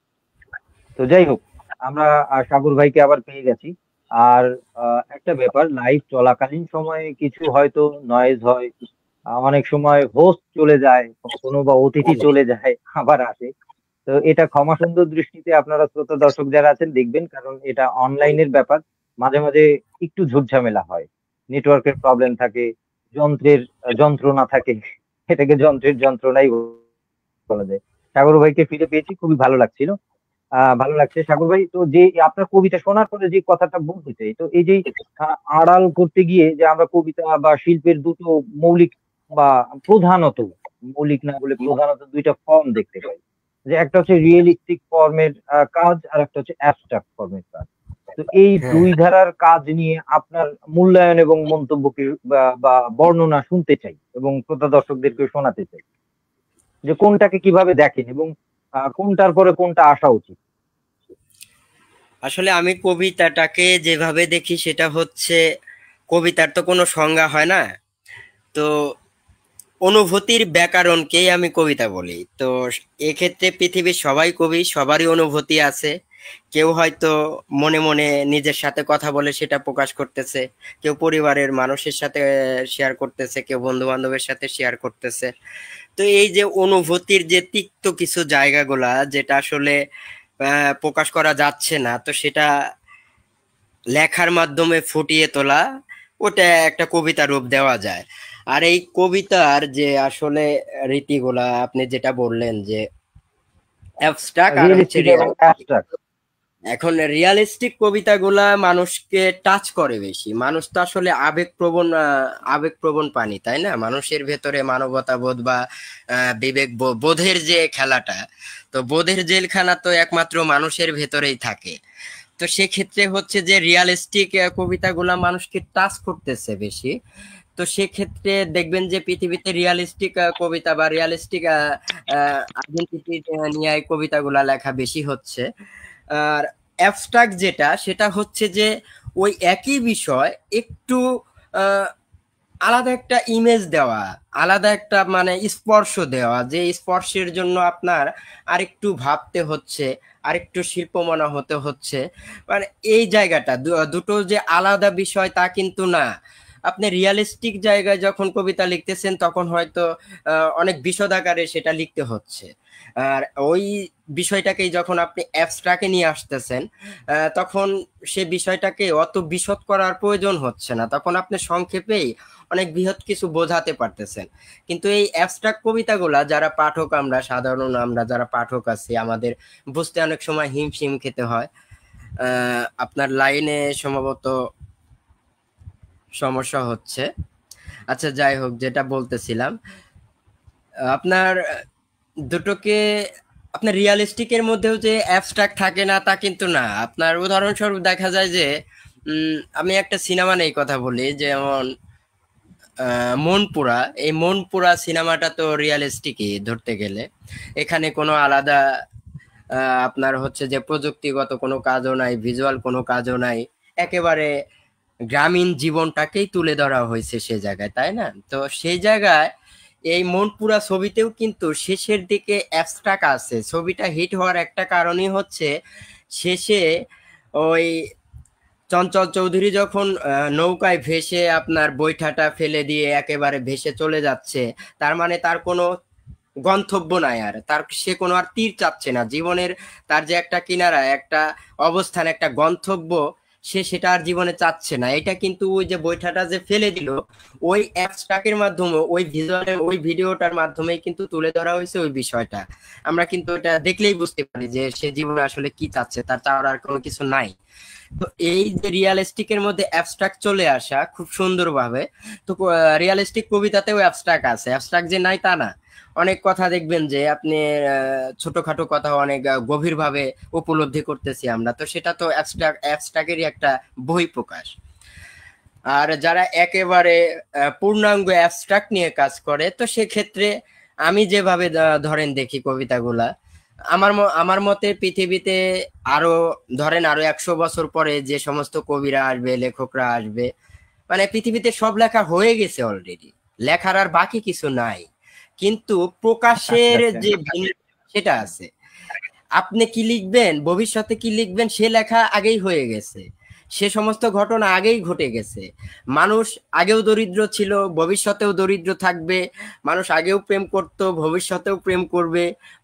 তো যাই হোক, আমরা সাগর ভাইকে আবার পেয়ে গেছি। আর একটা ব্যাপার, লাইভ চলাকালীন সময়ে কিছু হয়তো নয়েজ হয়, অনেক সময় হোস্ট চলে যায়, কখনো বা অতিথি চলে যায়, আবার আসে। তো এটা ক্ষমা সুন্দর দৃষ্টিতে আপনারা শ্রোতা দর্শক যারা আছেন দেখবেন, কারণ এটা অনলাইনের ব্যাপার। মাঝে মাঝে একটু ঝুটঝামেলা হয়, নেটওয়ার্কের প্রবলেম থাকে, যন্ত্রের যন্ত্রণা থাকে, এটাকে যন্ত্রের যন্ত্রণাই বলা যায়। সাগর ভাইকে ফিরে পেয়েছি, খুবই ভালো লাগছিল। ভালো লাগছে সাগর ভাই। তো যে আপনার কবিতা শোনার পরে যে কথাটা বলতে চাই, তো এই যে আড়াল করতে গিয়ে যে আমরা কবিতা বা শিল্পের দুটো মৌলিক বা প্রধানত, মৌলিক না বলে প্রধানত দুইটা ফর্ম দেখতে পাই। যে একটা হচ্ছে রিয়েলিস্টিক ফর্মের কাজ, আর একটা হচ্ছে অ্যাবস্ট্রাক্ট ফর্মের কাজ। তো এই হ্যাঁ, দুই ধারার কাজ নিয়ে আপনার মূল্যায়ন এবং মন্তব্যকে বা বর্ণনা শুনতে চাই, এবং শ্রোতা দর্শকদেরকে শোনাতে চাই যে কোনটাকে কিভাবে দেখেন, এবং কোনটার পরে কোনটা আসা উচিত। আসলে আমি কবিতাটাকে যেভাবে দেখি সেটা হচ্ছে, কবিতার তো কোনো সংজ্ঞা হয় না। তো অনুভূতির ব্যাকরণকেই আমি কবিতা বলি। তো এক্ষেত্রে পৃথিবীর সবাই কবি, সবারই অনুভূতি আছে। কেউ হয়তো মনে মনে নিজের সাথে কথা বলে সেটা প্রকাশ করতেছে, কেউ পরিবারের মানুষের সাথে শেয়ার করতেছে, কেউ বন্ধু বান্ধবের সাথে শেয়ার করতেছে। তো এই যে অনুভূতির যে তিক্ত কিছু জায়গাগুলা যেটা আসলে প্রকাশ করা যাচ্ছে না, তো সেটা লেখার মাধ্যমে ফুটিয়ে তোলা, ওটা একটা কবিতা রূপ দেওয়া যায়। আর এই কবিতার যে আসলে রীতিগুলা আপনি যেটা বললেন যে অ্যাবস্ট্রাক্ট আর হচ্ছে রিয়েলিস্টিক এবং রিয়ালিস্টিক, অ্যাবস্ট্রাক্ট। এখন রিয়ালিস্টিক কবিতাগুলা মানুষকে টাচ করে বেশি। মানুষ তো আসলে আবেগপ্রবণ আবেগপ্রবণ প্রাণী, তাই না? মানুষের ভেতরে মানবতা বোধ বা বিবেক বোধের যে খেলাটা, তো বোধের জেলখানা তো একমাত্র মানুষের ভেতরেই থাকে। তো সেক্ষেত্রে হচ্ছে যে রিয়ালিস্টিক কবিতাগুলা মানুষকে টাচ করতেছে বেশি। তো সেক্ষেত্রে দেখবেন যে পৃথিবীতে রিয়ালিস্টিক কবিতা বা রিয়ালিস্টিক আইডেন্টিটি নিয়ে এই কবিতাগুলা লেখা বেশি হচ্ছে। আর অ্যাবস্ট্রাক্ট যেটা, সেটা হচ্ছে যে ওই একই বিষয় একটু আহ, আলাদা একটা ইমেজ দেওয়া, আলাদা একটা মানে স্পর্শ দেওয়া, যে স্পর্শের জন্য আপনার আরেকটু ভাবতে হচ্ছে, আরেকটু শিল্পমনা হতে হচ্ছে। মানে এই জায়গাটা দুটো যে আলাদা বিষয় তা কিন্তু না। আপনি রিয়ালিস্টিক জায়গায় যখন কবিতা লিখতেছেন তখন হয়তো অনেক বিশদ আকারে সেটা লিখতে হচ্ছে। আর ওই বিষয়টাকেই যখন আপনি অ্যাবস্ট্রাক্টে নিয়ে আসতেছেন, তখন সে বিষয়টাকে অত বিশদ করার প্রয়োজন হচ্ছে না, তখন আপনি সংক্ষেপেই অনেক বৃহৎ কিছু বোঝাতে পারতেছেন। কিন্তু এই অ্যাবস্ট্রাক্ট কবিতাগুলা যারা পাঠক, আমরা সাধারণ আমরা যারা পাঠক আছি, আমাদের বুঝতে অনেক সময় হিমশিম খেতে হয়। আপনার লাইনে সম্ভবত সমস্যা হচ্ছে। আচ্ছা, যাই হোক, যেটা বলতেছিলাম, আপনার দুটোকে, আপনার রিয়ালিস্টিকের মধ্যেও যে অ্যাবস্ট্রাক্ট থাকে না তা কিন্তু না। আপনার উদাহরণস্বরূপ দেখা যায় যে আমি একটা সিনেমা নিয়ে কথা বলি, যেমন মনপুরা। এই মনপুরা সিনেমাটা তো রিয়ালিস্টিকই ধরতে গেলে। এখানে কোনো আলাদা আপনার হচ্ছে যে প্রযুক্তিগত কোনো কাজও নাই, ভিজুয়াল কোনো কাজও নাই, একেবারে গ্রামীণ জীবনটাকেই তুলে ধরা হয়েছে সে জায়গায়, তাই না? তো সেই জায়গায় এই মনপুরা ছবিতেও কিন্তু শেষের দিকে অ্যাবস্ট্রাক্ট আছে। ছবিটা হিট হওয়ার একটা কারণই হচ্ছে শেষে ওই চঞ্চল চৌধুরী যখন নৌকায় ভেসে আপনার বৈঠাটা ফেলে দিয়ে একেবারে ভেসে চলে যাচ্ছে, তার মানে তার কোনো গন্তব্য নাই, আর তার সে কোনো আর তীর চাচ্ছে না জীবনের। তার যে একটা কিনারা, একটা অবস্থান, একটা গন্তব্য, সে সেটা আর জীবনে চাচ্ছে না। এটা কিন্তু ওই যে বৈঠাটা যে ফেলে দিল, ওই অ্যাবস্ট্রাক্টের মাধ্যমে, ওই ভিজুয়ালের, ওই ভিডিওটার মাধ্যমেই কিন্তু তুলে ধরা হয়েছে ওই বিষয়টা। আমরা কিন্তু এটা দেখলেই বুঝতে পারি যে সে জীবনে আসলে কি চাচ্ছে, তার চাওয়ার আর কোনো কিছু নাই। তো এই যে রিয়ালিস্টিকের মধ্যে অ্যাবস্ট্রাক্ট চলে আসা খুব সুন্দরভাবে, তো রিয়ালিস্টিক কবিতাতেও অ্যাবস্ট্রাক্ট আছে, অ্যাবস্ট্রাক্ট যে নাই তা না। অনেক কথা দেখবেন যে আপনি ছোটখাটো কথা অনেক গভীরভাবে উপলব্ধি করতেছি আমরা, তো সেটা তো অ্যাবস্ট্রাক্টেরই একটা বহিঃপ্রকাশ। আর যারা একেবারে পূর্ণাঙ্গ অ্যাবস্ট্রাক্ট নিয়ে কাজ করে, তো সেক্ষেত্রে আমি যেভাবে ধরেন দেখি কবিতাগুলা, আমার মতে পৃথিবীতে আরো, ধরেন আরো 100 বছর পরে যে সমস্ত কবিরা আসবে, লেখকরা আসবে, মানে পৃথিবীতে সব লেখা হয়ে গেছে অলরেডি, লেখার আর বাকি কিছু নাই, কিন্তু আচ্ছা প্রকাশের আচ্ছা। যে সেটা আছে। আপনি কি লিখবেন, ভবিষ্যতে কি লিখবেন, সে লেখা আগেই হয়ে গেছে, সে সমস্ত ঘটনা আগেই ঘটে গেছে। মানুষ আগেও দরিদ্র ছিল, ভবিষ্যতেও দরিদ্র থাকবে। মানুষ আগেও প্রেম করত, ভবিষ্যতেও প্রেম করবে।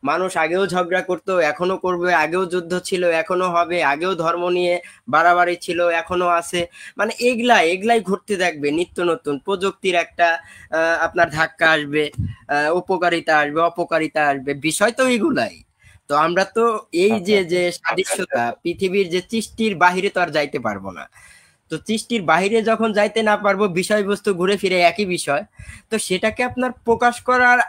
মানুষ আগেও ঝগড়া করত, এখনো করবে। আগেও যুদ্ধ ছিল, এখনো হবে। আগেও ধর্ম নিয়ে বাড়াবাড়ি ছিল, এখনো আছে। মানে এগুলাই ঘটতে থাকবে। নিত্য নতুন প্রযুক্তির একটা আপনার ধাক্কা আসবে, উপকারিতা আসবে, অপকারিতা আসবে, বিষয় তো এগুলাই। তো আমরা তো এই আচ্ছা যে আচ্ছা। যে সাদৃশ্যতা, পৃথিবীর যে সৃষ্টির বাহিরে তো আর যাইতে পারবো না। তো সৃষ্টির বাহিরে যখন যাইতে না পারবো, বিষয়বস্তু ঘুরে ফিরে একই বিষয়, তো সেটাকে আপনার প্রকাশ করার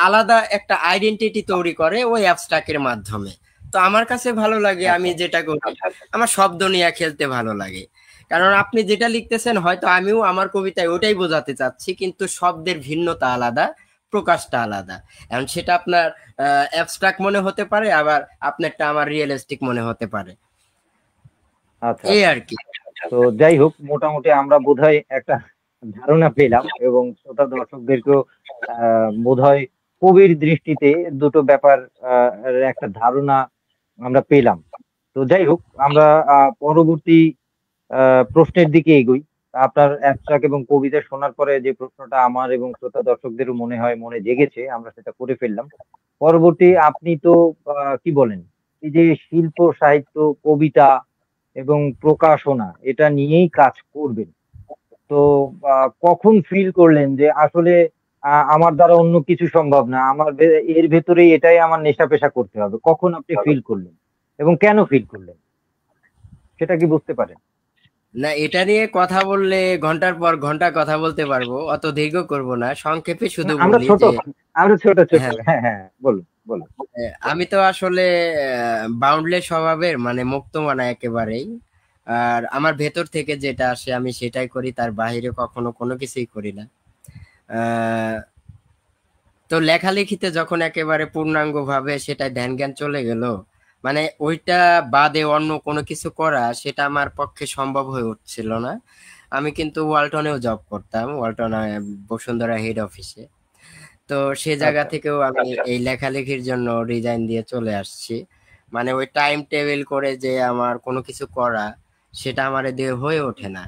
আলাদা একটা আইডেন্টিটি তৈরি করে ওই অ্যাবস্ট্রাক্টের মাধ্যমে। তো আমার কাছে ভালো লাগে, আমি আচ্ছা যেটা করি, আমার শব্দ নিয়ে খেলতে ভালো লাগে। কারণ আপনি যেটা লিখতেছেন হয়তো আমিও আমার কবিতায় ওটাই বোঝাতে চাচ্ছি, কিন্তু শব্দের ভিন্নতা আলাদা, প্রকাশটা আলাদা। এখন সেটা আপনার অ্যাবস্ট্রাক্ট মনে হতে পারে, আবার আপনারটা আমার রিয়েলিস্টিক মনে হতে পারে, আচ্ছা এই আচ্ছা। আর কি। তো যাই হোক, মোটামুটি আমরা বোধহয় একটা ধারণা পেলাম, এবং শ্রোতা দর্শকদেরকেও বোধহয় কবির দৃষ্টিতে দুটো ব্যাপার একটা ধারণা আমরা পেলাম। তো যাই হোক, আমরা পরবর্তী প্রশ্নের দিকে এগোই। আপনার অ্যাবস্ট্রাক্ট এবং কবিতা শোনার পরে যে প্রশ্নটা আমার এবং শ্রোতা দর্শকদেরও মনে হয় মনে জেগেছে, আমরা সেটা করে ফেললাম। পরবর্তী আপনি তো কি বলেন, এই যে শিল্প সাহিত্য, কবিতা এবং প্রকাশনা এটা নিয়েই কাজ করবেন, তো কখন ফিল করলেন যে আসলে আমার দ্বারা অন্য কিছু সম্ভব না, আমার এর ভেতরেই এটাই আমার নেশা পেশা করতে হবে, কখন আপনি ফিল করলেন এবং কেন ফিল করলেন, সেটা কি বুঝতে পারেন? না, এটা নিয়ে কথা বললে ঘন্টার পর ঘন্টা কথা বলতে পারবো, অত দীর্ঘ করব না, সংক্ষেপে না, শুধু আমরা বলি ছোট, যে আমরা ছোট ছোট, হ্যাঁ, হ্যাঁ হ্যাঁ, বলুন বলুন। আমি তো আসলে বাউন্ডলেস স্বভাবের, মানে মুক্ত মানা একেবারেই। আর আমার ভেতর থেকে যেটা আসে আমি সেটাই করি, তার বাইরে কখনো কোনো কিছুই করি না। আহ, তো লেখালেখিতে যখন একেবারে পূর্ণাঙ্গ ভাবে সেটা ধ্যান জ্ঞান চলে গেল, মানে ওইটা বাদে অন্য কোনো কিছু করা সেটা আমার পক্ষে সম্ভব হয়ে উঠছিল না। আমি কিন্তু ওয়ালটনেও জব করতাম, ওয়ালটন বসুন্ধরা হেড অফিসে। তো সে জায়গা আচ্ছা, থেকেও আমি এই লেখালেখির জন্য রিজাইন দিয়ে চলে আসছি। মানে ওই টাইম টেবিল করে যে আমার কোনো কিছু করা, সেটা আমার দিয়ে হয়ে ওঠে না।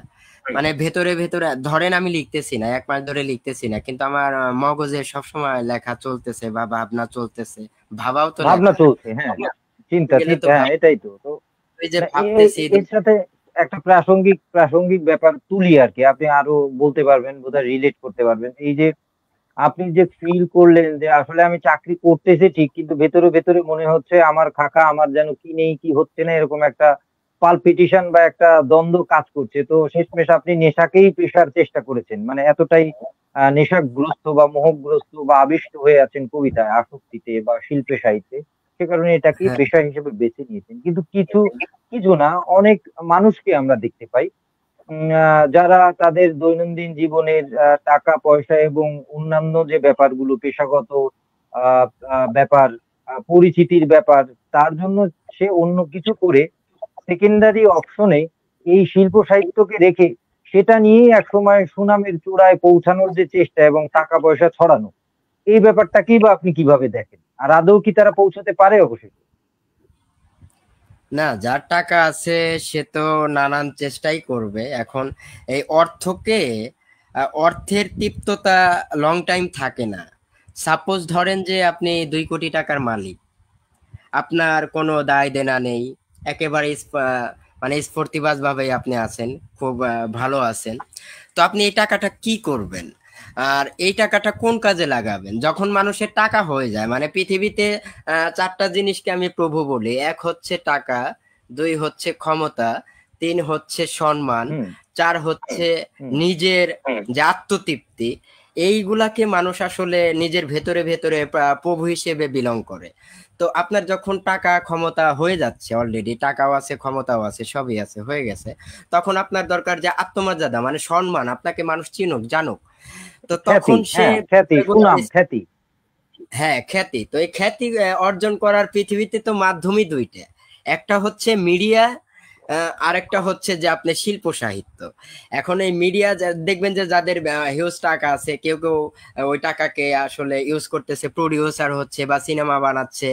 মানে ভেতরে ভেতরে ধরেন আমি লিখতেছি না, 1 মাস ধরে লিখতেছি না, কিন্তু আমার মগজে সবসময় লেখা চলতেছে বা ভাবনা চলতেছে। ভাবাও তো ভাবনা লেখা, চলছে, হ্যাঁ, চিন্তা গেলে তো চিন্তা, হ্যাঁ, এটাই তো তো ওই যে না, ভাবতেছি। এর সাথে একটা প্রাসঙ্গিক প্রাসঙ্গিক ব্যাপার তুলি আর কি, আপনি আরো বলতে পারবেন, বোধহয় রিলেট করতে পারবেন। এই যে আপনি যে ফিল করলেন যে আসলে আমি চাকরি করতেছি ঠিক, কিন্তু ভেতরে ভেতরে মনে হচ্ছে আমার খাকা, আমার যেন কি নেই কি হচ্ছে না, এরকম একটা পালপিটিশন বা একটা দ্বন্দ্ব কাজ করছে, তো শেষমেশ আপনি নেশাকেই পেশার চেষ্টা করেছেন, মানে এতটাই নেশাগ্রস্ত বা মোহগ্রস্ত বা আবিষ্ট হয়ে আছেন কবিতায়, আসক্তিতে বা শিল্পে সাহিত্যে, সে কারণে এটাকে হ্যাঁ, পেশা হিসেবে বেছে নিয়েছেন। কিন্তু কিছু কিছু না, অনেক মানুষকে আমরা দেখতে পাই যারা তাদের দৈনন্দিন জীবনের টাকা পয়সা এবং অন্যান্য যে ব্যাপারগুলো, পেশাগত ব্যাপার, পরিচিতির ব্যাপার, তার জন্য সে অন্য কিছু করে সেকেন্ডারি অপশনে এই শিল্প সাহিত্যকে রেখে সেটা নিয়েই একসময় সুনামের চূড়ায় পৌঁছানোর যে চেষ্টা এবং টাকা পয়সা ছড়ানো, এই ব্যাপারটাকেই বা আপনি কিভাবে দেখেন, আর আদৌ কি তারা পৌঁছাতে পারে অবশ্যই? না, যার টাকা আছে সে তো নানান চেষ্টাই করবে। এখন এই অর্থকে, অর্থের তৃপ্ততা লং টাইম থাকে না। সাপোজ ধরেন যে আপনি 2 কোটি টাকার মালিক, আপনার কোনো দায় দেনা নেই, একেবারে মানে স্ফূর্তিবাজ ভাবে আপনি আছেন, খুব ভালো আছেন। তো আপনি এই টাকাটা কি করবেন? আর এই টাকাটা কোন কাজে লাগাবেন? যখন মানুষের টাকা হয়ে যায়, মানে পৃথিবীতে 4টা জিনিসকে আমি প্রভু বলি। 1 হচ্ছে টাকা, 2 হচ্ছে ক্ষমতা, 3 হচ্ছে সম্মান, হুম 4 হচ্ছে হুম। নিজের যে আত্মতৃপ্তি। এইগুলাকে মানুষ আসলে নিজের ভেতরে ভেতরে প্রভু হিসেবে বিলং করে। তো আপনার যখন টাকা ক্ষমতা হয়ে যাচ্ছে, অলরেডি টাকাও আছে ক্ষমতাও আছে সবই আছে, হয়ে গেছে, তখন আপনার দরকার যে আত্মমর্যাদা, মানে সম্মান, আপনাকে মানুষ চিনুক জানুক। তো খ্যাতি, তখন সে হ্যাঁ, খ্যাতি, সুনাম, খ্যাতি। হ্যাঁ, খ্যাতি। তো এই খ্যাতি অর্জন করার পৃথিবীতে তো মাধ্যমই 2টা। একটা হচ্ছে মিডিয়া, আরেকটা হচ্ছে যে আপনার শিল্প সাহিত্য। এখন এই মিডিয়া দেখবেন যে যাদের হিউজ টাকা আছে, কেউ কেউ ওই টাকাকে আসলে ইউজ করতেছে, প্রডিউসার হচ্ছে বা সিনেমা বানাচ্ছে,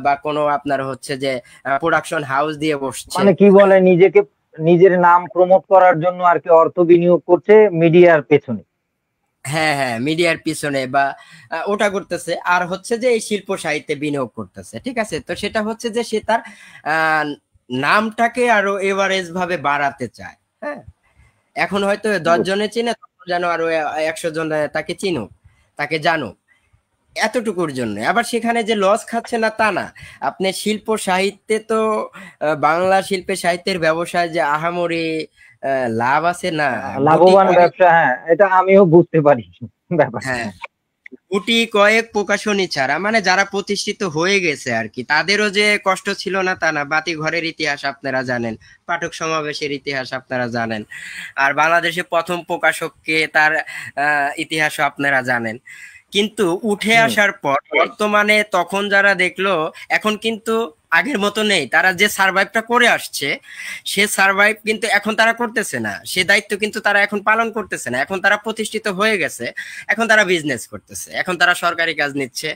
বা কোনো আপনার হচ্ছে যে প্রোডাকশন হাউস দিয়ে বসছে। মানে কি বলে, নিজেকে, নিজের নাম প্রমোট করার জন্য আর কি অর্থ বিনিয়োগ করছে মিডিয়ার পেছনে। হ্যাঁ, হ্যাঁ, মিডিয়ার পিছনে বা ওটা করতেছে। আর হচ্ছে যে এই শিল্প সাহিত্যে বিনিয়োগ করতেছে। ঠিক আছে? তো সেটা হচ্ছে যে সে তার আহ, নামটাকে আরো এভারেজ ভাবে বাড়াতে চায়। হ্যাঁ, এখন হয়তো 10 জনে চিনে, তখন যেন আরো 100 জন তাকে চিনুক, তাকে জানুক, এতটুকুর জন্য। আবার সেখানে যে লস খাচ্ছে না তা না। আপনি শিল্প সাহিত্যে তো বাংলা শিল্পে সাহিত্যের ব্যবসায় যে আহামরি লাভ আছে না, গুটি লাভবান কয়েক। ব্যবসা, হ্যাঁ, এটা আমিও বুঝতে পারি ব্যাপারটা। হ্যাঁ, গুটি কয়েক প্রকাশনী ছাড়া, মানে যারা প্রতিষ্ঠিত হয়ে গেছে আর কি, তাদেরও যে কষ্ট ছিল না তা না। বাতি ঘরের ইতিহাস আপনারা জানেন, পাঠক সমাবেশের ইতিহাস আপনারা জানেন, আর বাংলাদেশে প্রথম প্রকাশককে তার ইতিহাসও আপনারা জানেন। কিন্তু উঠে হুম আসার পর বর্তমানে তখন যারা দেখলো, এখন কিন্তু আগের মতো নেই। তারা যে সার্ভাইভটা করে আসছে, সে সার্ভাইভ কিন্তু এখন তারা করতেছে না, সে দায়িত্ব কিন্তু তারা এখন পালন করতেছে না। এখন তারা প্রতিষ্ঠিত হয়ে গেছে, এখন তারা বিজনেস করতেছে, এখন তারা সরকারি কাজ নিচ্ছে,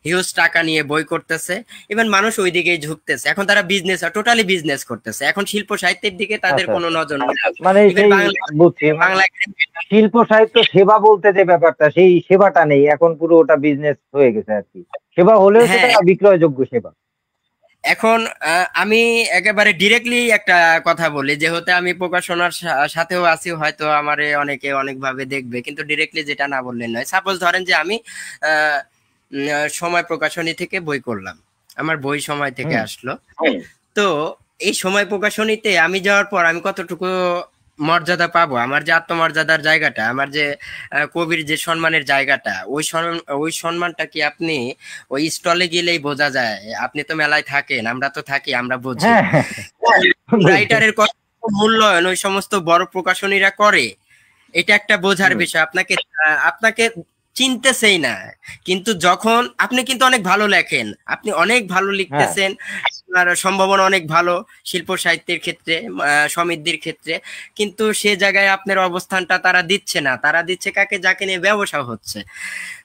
হিউজ টাকা নিয়ে বই করতেছে। ইভেন মানুষ ওই দিকেই ঝুঁকতেছে, এখন তারা বিজনেস, টোটালি বিজনেস করতেছে। এখন শিল্প সাহিত্যের দিকে তাদের আচ্ছা কোনো আচ্ছা, নজর নেই। মানে ইভেন সেই বাংলা বুঝছি, মানে বাংলা শিল্প সাহিত্য সেবা বলতে যে ব্যাপারটা, সেই সেবাটা নেই এখন, পুরো ওটা বিজনেস হয়ে গেছে আর কি। সেবা হলেও সেটা হ্যাঁ, বিক্রয়যোগ্য সেবা। এখন আমি একেবারে ডিরেক্টলি একটা কথা বলি, যেহেতু আমি প্রকাশনার সাথেও আছি, হয়তো আমারে অনেকে অনেক ভাবে দেখবে, কিন্তু ডিরেক্টলি যেটা না বললে নয়। সাপোজ ধরেন যে আমি আহ, সময় প্রকাশনী থেকে বই করলাম, আমার বই সময় থেকে হুম। আসলো। তো এই সময় প্রকাশনীতে আমি যাওয়ার পর আমি কতটুকু মর্যাদা পাবো, আমার যে আত্মমর্যাদার জায়গাটা, আমার যে কবির যে সম্মানের জায়গাটা, ওই সম্মানটা কি আপনি ওই স্টলে গেলেই বোঝা যায়? আপনি তো মেলায় থাকেন, আমরা তো থাকি, আমরা বুঝি। হ্যাঁ হ্যাঁ, বুঝছি। রাইটারের কত মূল্যায়ন ওই সমস্ত বড় প্রকাশনীরা করে, এটা একটা বোঝার হুম। বিষয়। আপনাকে আপনাকে চিনতেছেই না, কিন্তু যখন আপনি কিন্তু অনেক ভালো লেখেন, আপনি অনেক ভালো হ্যাঁ, লিখতেছেন, আপনার সম্ভাবনা অনেক ভালো শিল্প সাহিত্যের ক্ষেত্রে, সমৃদ্ধির ক্ষেত্রে, কিন্তু সে জায়গায় আপনার অবস্থানটা তারা দিচ্ছে না, তারা দিচ্ছে কাকে, যাকে নিয়ে ব্যবসা হচ্ছে।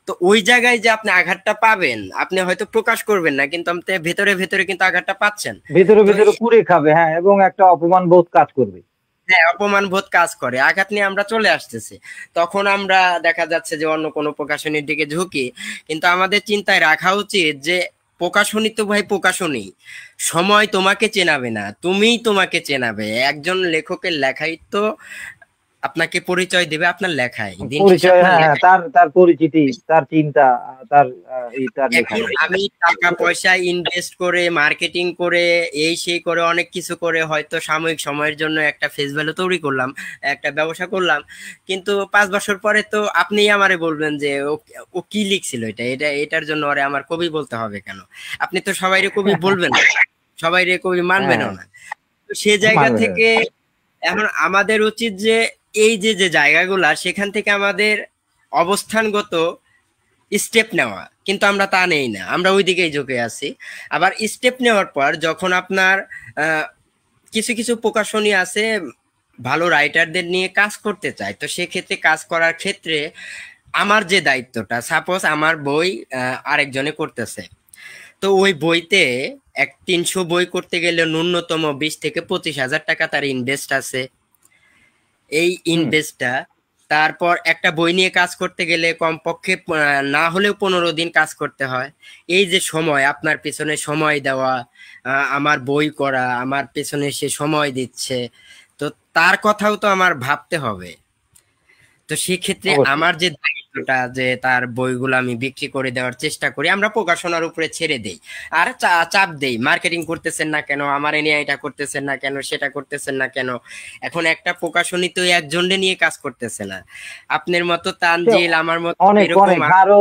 তো ওই জায়গায় যে আপনি আঘাতটা পাবেন, আপনি হয়তো প্রকাশ করবেন না, কিন্তু আপনি ভেতরে ভেতরে কিন্তু আঘাতটা পাচ্ছেন। ভেতরে তো ভেতরে কুড়ে খাবে, হ্যাঁ, এবং একটা অপমান বোধ কাজ করবে। হ্যাঁ, অপমান বোধ কাজ করে, আঘাত নিয়ে আমরা চলে আসতেছি। তখন আমরা দেখা যাচ্ছে যে অন্য কোনো প্রকাশনীর দিকে ঝুঁকি। কিন্তু আমাদের চিন্তায় রাখা উচিত যে প্রকাশনী তো ভাই প্রকাশনী, সময় তোমাকে চেনাবে না, তুমিই তোমাকে চেনাবে। একজন লেখকের লেখাই তো আপনাকে পরিচয় দেবে, আপনার লেখায় দিন শেষে পরিচয়, আপনার হ্যাঁ হ্যাঁ, লেখায়। তার তার পরিচিতি, তার চিন্তা, তার এই তার লেখা। এখন আমি টাকা পয়সা ইনভেস্ট করে, মার্কেটিং করে, এই সেই করে, অনেক কিছু করে হয়তো সাময়িক সময়ের জন্য একটা ফেস ভ্যালু তৈরি করলাম, একটা ব্যবসা করলাম, কিন্তু 5 বছর পরে তো আপনিই আমারে বলবেন যে ও ও কি লিখছিল, এটার জন্য ওরে আমার কবি বলতে হবে কেন? আপনি তো সবাইরে কবি বলবেন না, সবাইরে কবি মানবেনও হ্যাঁ, না। তো সে জায়গা মানবে না। থেকে এখন আমাদের উচিত যে এই যে যে জায়গাগুলা, সেখান থেকে আমাদের অবস্থানগত স্টেপ নেওয়া, কিন্তু আমরা তা নেই না, আমরা ওই দিকেই ঝুঁকে আছি। আবার স্টেপ নেওয়ার পর যখন আপনার আহ, কিছু কিছু প্রকাশনী আছে ভালো রাইটারদের নিয়ে কাজ করতে চায়, তো সেক্ষেত্রে কাজ করার ক্ষেত্রে আমার যে দায়িত্বটা, সাপোজ আমার বই আরেকজনে করতেছে, তো ওই বইতে 300 বই করতে গেলে ন্যূনতম 20 থেকে 25 হাজার টাকা তার ইনভেস্ট আছে। এই হুম। ইনভেস্টটা, তারপর একটা বই নিয়ে কাজ করতে গেলে কমপক্ষে না হলেও 15 দিন কাজ করতে হয়। এই যে সময়, আপনার পেছনে সময় দেওয়া, আমার বই করা, আমার পেছনে সে সময় দিচ্ছে, তো তার কথাও তো আমার ভাবতে হবে। তো সেক্ষেত্রে অবশ্যই। আমার যে দায়িত্বটা, যে তার বইগুলো আমি বিক্রি করে দেওয়ার চেষ্টা করি, আমরা প্রকাশনার উপরে ছেড়ে দেই। আর চাপ দেই, মার্কেটিং করতেছেন না কেন, আমার এ নিয়ে এটা করতেছেন না কেন, সেটা করতেছেন না কেন। এখন একটা প্রকাশনী তো একজনকে নিয়ে কাজ করতেছে না, আপনার মতো সে তানজিল, আমার মতো অনেক এরকম অনেক, আরো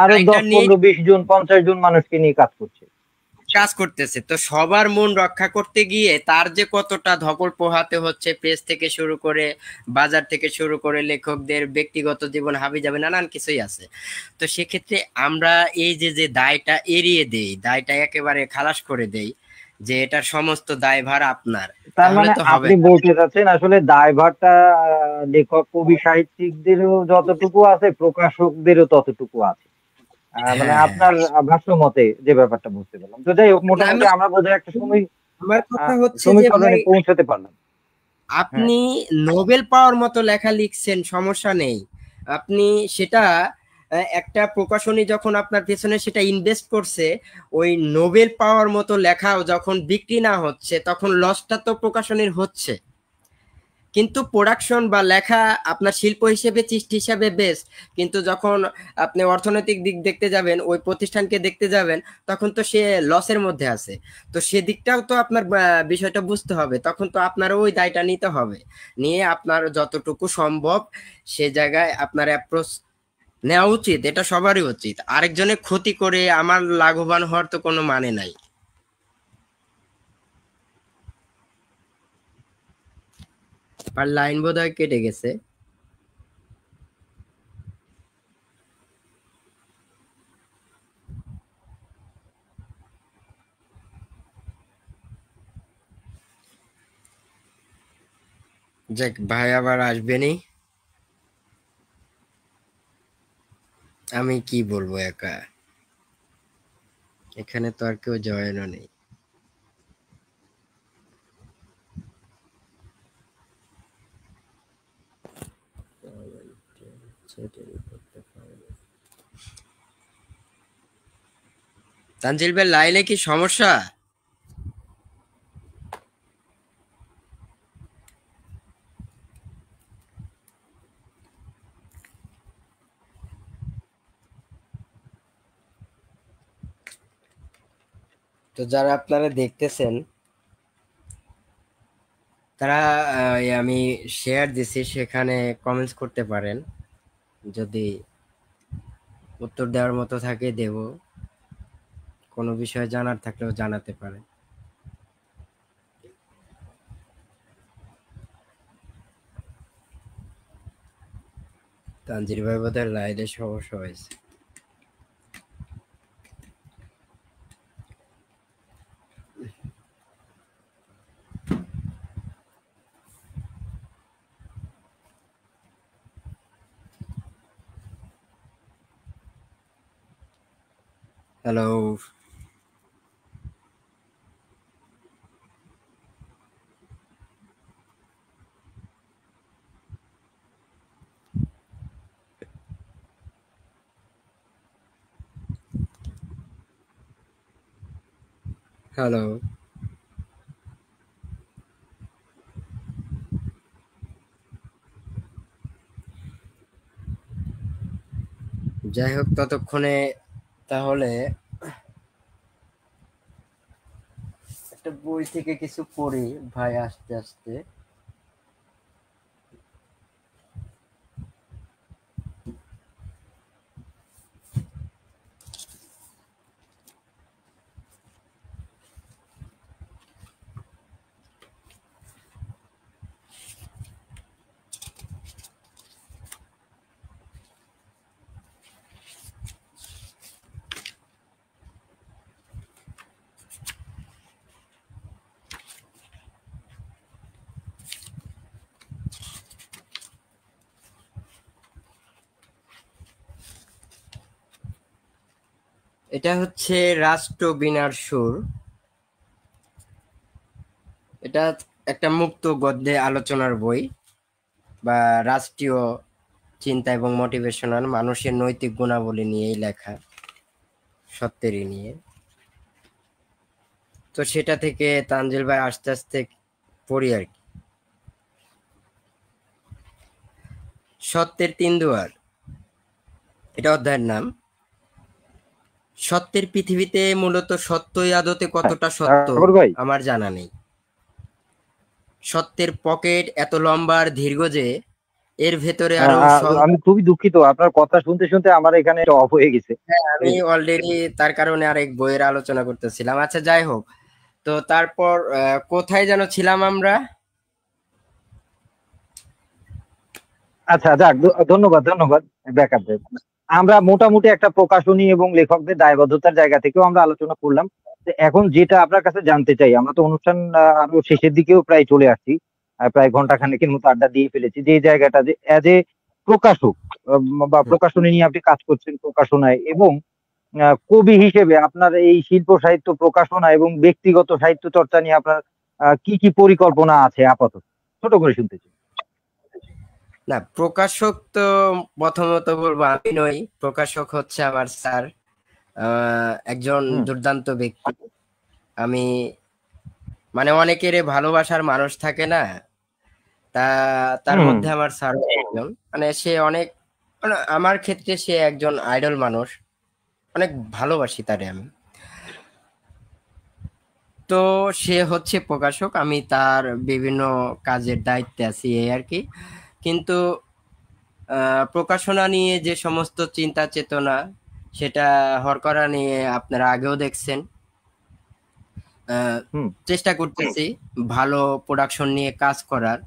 আরো রাইটার দশ নিয়ে পনেরো 20 জন 50 জন মানুষকে নিয়ে কাজ করছে। কাজ করতেছে। তো সবার মন রক্ষা করতে গিয়ে তার যে কতটা ধকল পোহাতে হচ্ছে, প্রেস থেকে শুরু করে, বাজার থেকে শুরু করে, লেখকদের ব্যক্তিগত জীবন হাবি যাবে, নানান কিছুই আছে। তো সেক্ষেত্রে আমরা এই যে যে দায়টা এড়িয়ে দেই, দায়টা একেবারে খালাস করে দেই, যে এটার সমস্ত দায়ভার আপনার, তার তাহলে মানে তো হবে আপনি না। বলতে চাচ্ছেন আসলে দায়ভারটা লেখক কবি সাহিত্যিকদেরও যতটুকু আছে, প্রকাশকদেরও ততটুকু আছে। মানে হ্যাঁ, হ্যাঁ। আপনার ভাষ্য মতে যে ব্যাপারটা বুঝতে পারলাম। তো যাই হোক, না, মোটামুটি আমি, আমরা বোধহয় একটা আমার কথা হচ্ছে যে ভাই, সমীকরণে পৌঁছাতে পারলাম। হ্যাঁ। আপনি নোবেল পাওয়ার মতো লেখা লিখছেন, সমস্যা নেই। আপনি সেটা একটা প্রকাশনী যখন আপনার পেছনে সেটা ইনভেস্ট করছে, ওই নোবেল পাওয়ার মতো লেখাও যখন বিক্রি না হচ্ছে, তখন লসটা তো প্রকাশনীর হচ্ছে। কিন্তু প্রোডাকশন বা লেখা আপনার শিল্প হিসেবে, সৃষ্টি হিসেবে বেস্ট, কিন্তু যখন আপনি অর্থনৈতিক দিক দেখতে যাবেন, ওই প্রতিষ্ঠানকে দেখতে যাবেন, তখন তো সে লসের মধ্যে আছে। তো সেদিকটাও তো আপনার বিষয়টা বুঝতে হবে, তখন তো আপনার ওই দায়টা নিতে হবে, নিয়ে আপনার যতটুকু সম্ভব সে জায়গায় আপনার অ্যাপ্রোচ নেওয়া উচিত। এটা সবারই উচিত, আরেকজনের ক্ষতি করে আমার লাভবান হওয়ার তো কোনো মানে নাই। আর লাইন বোধহয় কেটে গেছে। যাক, ভাই আবার আসবেনি। আমি কি বলবো একা, এখানে তো আর কেউ জয়েনও নেই। তানজিল ভাই, লাইনে কি সমস্যা? তো যারা আপনারা দেখতেছেন তারা আমি শেয়ার দিছি, সেখানে কমেন্টস করতে পারেন। যদি উত্তর দেওয়ার মতো থাকে দেব, কোনো বিষয়ে জানার থাকলেও জানাতে পারেন। তানজিল ভাই বোধহয় লাইনে সমস্যা হয়েছে। হ্যালো। হ্যালো। যাই হোক, ততক্ষণে তাহলে একটা বই থেকে কিছু পড়ি ভাই আস্তে আস্তে। এটা হচ্ছে রাষ্ট্র বীণার সুর। এটা একটা মুক্ত গদ্যে আলোচনার বই, বা রাষ্ট্রীয় চিন্তা এবং মোটিভেশনাল মানুষের নৈতিক গুণাবলী নিয়েই লেখা, সত্যেরই নিয়ে। তো সেটা থেকে তানজিল ভাই আস্তে আস্তে পড়ি আর কি। সত্যের তিন দুয়ার, এটা অধ্যায়ের নাম। সত্যের পৃথিবীতে মূলত সত্যই আদতে হ্যাঁ, কতটা সত্য সাগর ভাই। আমার জানা নেই। সত্যের পকেট এত লম্বা আর দীর্ঘ যে এর ভেতরে আরো আমি খুবই দুঃখিত, আপনার কথা শুনতে শুনতে আমার এখানে অফ হয়ে গেছে। হ্যাঁ, আমি এই, অলরেডি তার কারণে আরেক বইয়ের আলোচনা করতেছিলাম। আচ্ছা, যাই হোক। তো তারপর কোথায় যেন ছিলাম আমরা? আচ্ছা যাক, ধন্যবাদ ধন্যবাদ ব্যাকআপ দেব। আমরা মোটামুটি একটা প্রকাশনী এবং লেখকদের দায়বদ্ধতার জায়গা থেকেও আমরা আলোচনা করলাম। তো এখন যেটা আপনার কাছে জানতে চাই, আমরা তো অনুষ্ঠান আরো শেষের দিকেও প্রায় চলে আসছি, প্রায় ঘন্টা খানেকের মতো আড্ডা দিয়ে ফেলেছি, যে জায়গাটা যে অ্যাজ এ প্রকাশক বা হুম। প্রকাশনী নিয়ে আপনি কাজ করছেন প্রকাশনায়, এবং কবি হিসেবে আপনার এই শিল্প সাহিত্য প্রকাশনা এবং ব্যক্তিগত সাহিত্য চর্চা নিয়ে আপনার কি কি পরিকল্পনা আছে আপাতত, ছোট করে শুনতে চাই। না, প্রকাশক তো প্রথমত বলবো আমি নই। প্রকাশক হচ্ছে আমার স্যার, একজন হুম দুর্দান্ত ব্যক্তি। আমি মানে অনেকের ভালোবাসার মানুষ থাকে না, তা তার হুম মধ্যে আমার স্যার একজন। মানে সে অনেক, মানে আমার ক্ষেত্রে সে একজন আইডল মানুষ। অনেক ভালোবাসি তারে আমি। তো সে হচ্ছে প্রকাশক, আমি তার বিভিন্ন কাজের দায়িত্বে আছি এই আর কি। কিন্তু প্রকাশনা নিয়ে যে সমস্ত চিন্তা চেতনা, সেটা হরকরা নিয়ে আপনারা আগেও দেখছেন। আহ, হুম চেষ্টা করতেছি ভালো প্রোডাকশন নিয়ে কাজ করার।